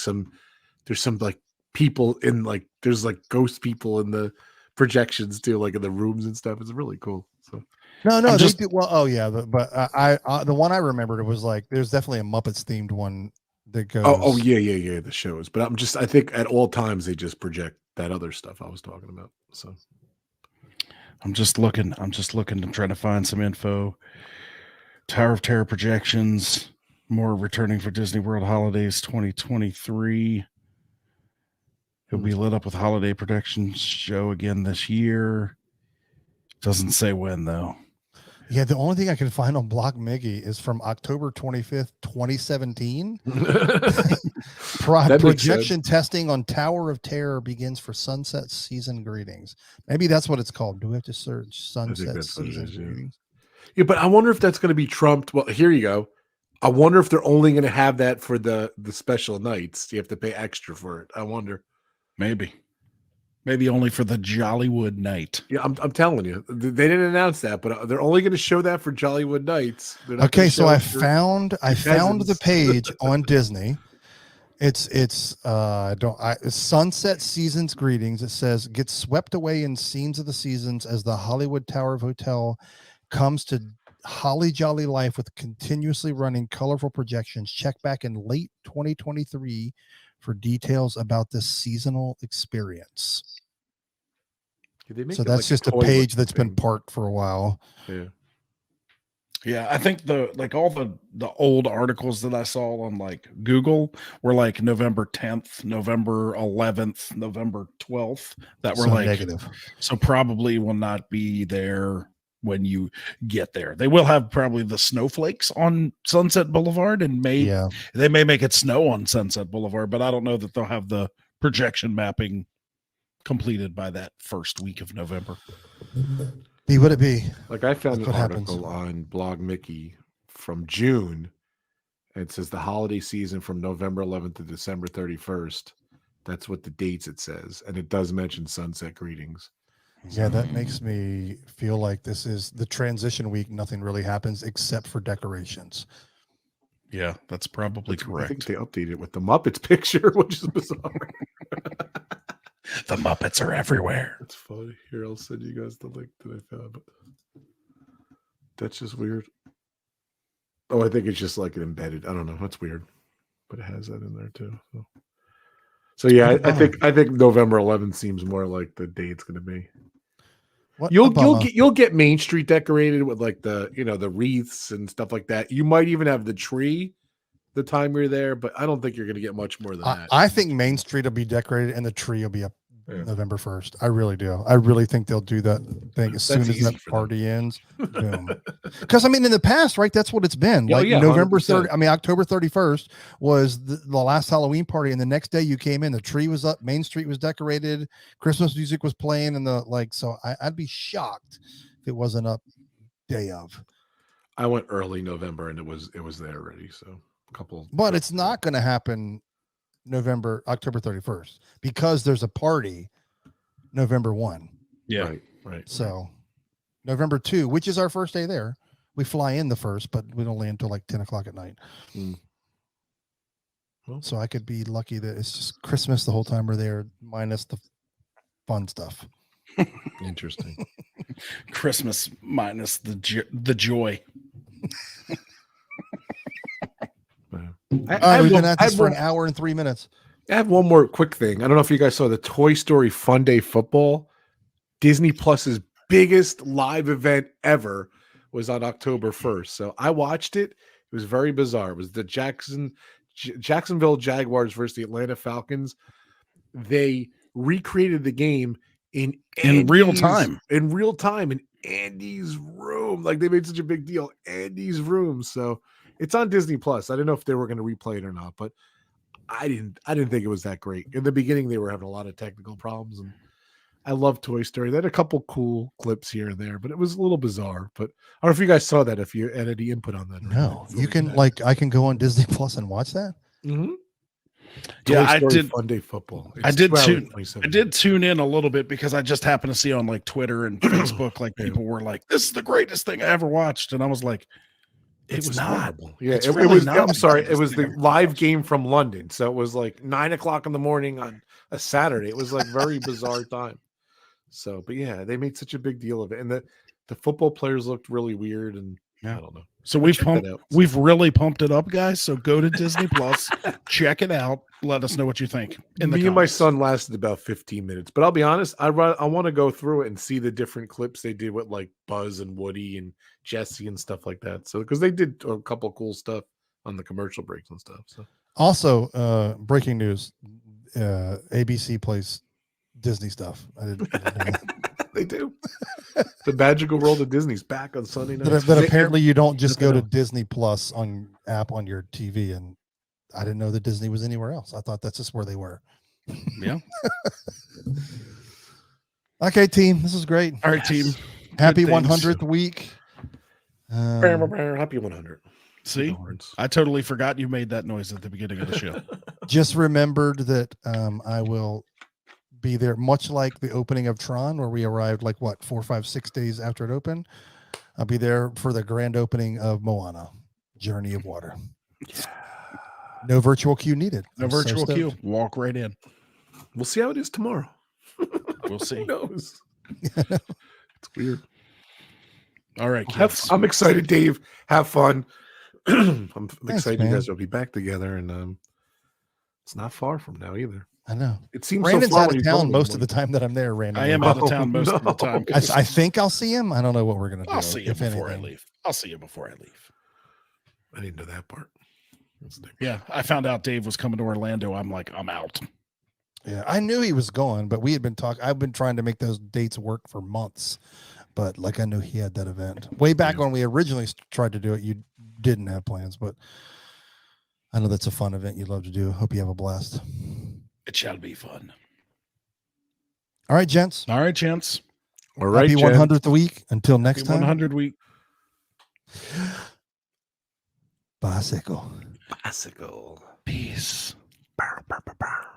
there's some like people in like there's like ghost people in the projections too, like in the rooms and stuff. It's really cool. So No, I'm they just- do well. Oh yeah, but I the one I remembered, it was like there's definitely a Muppets themed one that goes. oh yeah, the shows. But I think at all times they just project that other stuff I was talking about. So I'm just looking. I'm trying to find some info. Tower of Terror projections. More returning for Disney World Holidays 2023. He'll be lit up with holiday productions show again this year. Doesn't say when though. Yeah, the only thing I can find on Block Mickey is from October 25th, 2017. That makes Projection testing on Tower of Terror begins for Sunset Season Greetings. Maybe that's what it's called. Do we have to search Sunset that's what it Season is, yeah. Greetings? Yeah, but I wonder if that's going to be trumped. Well, here you go. I wonder if they're only going to have that for the special nights. You have to pay extra for it. I wonder. Maybe only for the Jollywood night. Yeah, I'm telling you, they didn't announce that, but they're only going to show that for Jollywood nights. They're not Okay, gonna so show I it for- found the peasants. page on Disney. It's Sunset Seasons Greetings. It says get swept away in scenes of the seasons as the Hollywood Tower Hotel comes to holly jolly life with continuously running colorful projections. Check back in late 2023 for details about this seasonal experience. They make So it that's like just a toy page looking that's been thing. parked for a while. Yeah. Yeah, I think all the old articles that I saw on like Google were like November 10th, November 11th, November 12th that were So like negative. so probably will not be there when you get there. They will have probably the snowflakes on Sunset Boulevard and they may make it snow on Sunset Boulevard, but I don't know that they'll have the projection mapping completed by that first week of November. Be what it be. Like I found an article on Blog Mickey from June. It says the holiday season from November 11th to December 31st. That's what the dates it says. And it does mention sunset greetings. Yeah, that makes me feel like this is the transition week. Nothing really happens except for decorations. Yeah, that's probably correct. I think they updated it with the Muppets picture, which is bizarre. The Muppets are everywhere. That's funny. Here, I'll send you guys the link that I found. But that's just weird. Oh, I think it's just like an embedded. I don't know. That's weird, but it has that in there too. So yeah, I think November 11th seems more like the day it's going to be. You'll get Main Street decorated with like the the wreaths and stuff like that. You might even have the tree the time you're there, but I don't think you're going to get much more than that. I think Main Street will be decorated and the tree will be up November 1st. I really do. I really think they'll do that thing as soon as that party ends. Boom. Because I mean, in the past, right? That's what it's been. Like November 30. I mean, October 31st was the last Halloween party, and the next day you came in, the tree was up, Main Street was decorated, Christmas music was playing, and so I'd be shocked if it wasn't up day of. I went early November, and it was there already. So but it's not going to happen October 31st because there's a party November 1. Yeah. Right. So November 2, which is our first day there. We fly in the 1st, but we don't land until like 10 o'clock at night. Well, so I could be lucky that it's just Christmas the whole time we're there, minus the fun stuff. Interesting. Christmas minus the joy. We've been at this for an hour and 3 minutes. I have one more quick thing. I don't know if you guys saw the Toy Story Fun Day Football. Disney Plus's biggest live event ever was on October 1st. So I watched it. It was very bizarre. It was the Jacksonville Jaguars versus the Atlanta Falcons. They recreated the game in real time. In real time in Andy's room. Like they made such a big deal. Andy's room. So it's on Disney Plus. I didn't know if they were going to replay it or not, but I didn't think it was that great. In the beginning, they were having a lot of technical problems, and I love Toy Story. They had a couple cool clips here and there, but it was a little bizarre. But I don't know if you guys saw that, if you had any input on that. No, you can I can go on Disney Plus and watch that. Mm-hmm. Yeah, I did. Fun Day Football. I did tune in a little bit because I just happened to see on like Twitter and Facebook, like people were like, "This is the greatest thing I ever watched," and I was like, It was not. Yeah, it was. I'm sorry. It was the live game from London. So it was like 9 o'clock in the morning on a Saturday. It was like very bizarre time. So, but yeah, they made such a big deal of it. And the football players looked really weird. And I don't know. So we've really pumped it up, guys. So go to Disney Plus, check it out. Let us know what you think. Me and my son lasted about 15 minutes, but I'll be honest, I want to go through it and see the different clips they did with like Buzz and Woody and Jesse and stuff like that. So because they did a couple cool stuff on the commercial breaks and stuff. So also, breaking news: ABC plays Disney stuff. I didn't know. They do. The magical world of Disney's back on Sunday night. But apparently you don't just go to Disney Plus on your TV, and I didn't know that Disney was anywhere else. I thought that's just where they were. Yeah. Okay, team. This is great. All right, team. Happy 100th week. Happy 100. See, I totally forgot you made that noise at the beginning of the show. Just remembered that I will be there, much like the opening of Tron, where we arrived like 4, 5, 6 days after it opened. I'll be there for the grand opening of Moana, Journey of Water. Yeah. No virtual queue needed. No virtual queue. Walk right in. We'll see how it is tomorrow. We'll see. Who knows? It's weird. All right. I'm excited, Dave. Have fun. I'm excited man. you guys will be back together, and it's not far from now either. I know. It seems Brandon's so far out of town most of the time that I'm there, Randy. I am out of town most of the time. I think I'll see him. I don't know what we're going to do. I'll see you before I leave. I'll see you before I leave. I didn't know that part. Yeah, I found out Dave was coming to Orlando. I'm like, I'm out. Yeah, I knew he was going, but we had been talking. I've been trying to make those dates work for months, but like I knew he had that event way back when we originally tried to do it. You didn't have plans, but I know that's a fun event you love to do. Hope you have a blast. It shall be fun. All right, gents. All right, gents. All right, Happy 100th week. Until next time. 100 week. Bicycle. Bicycle. Peace. Bow, bow, bow, bow.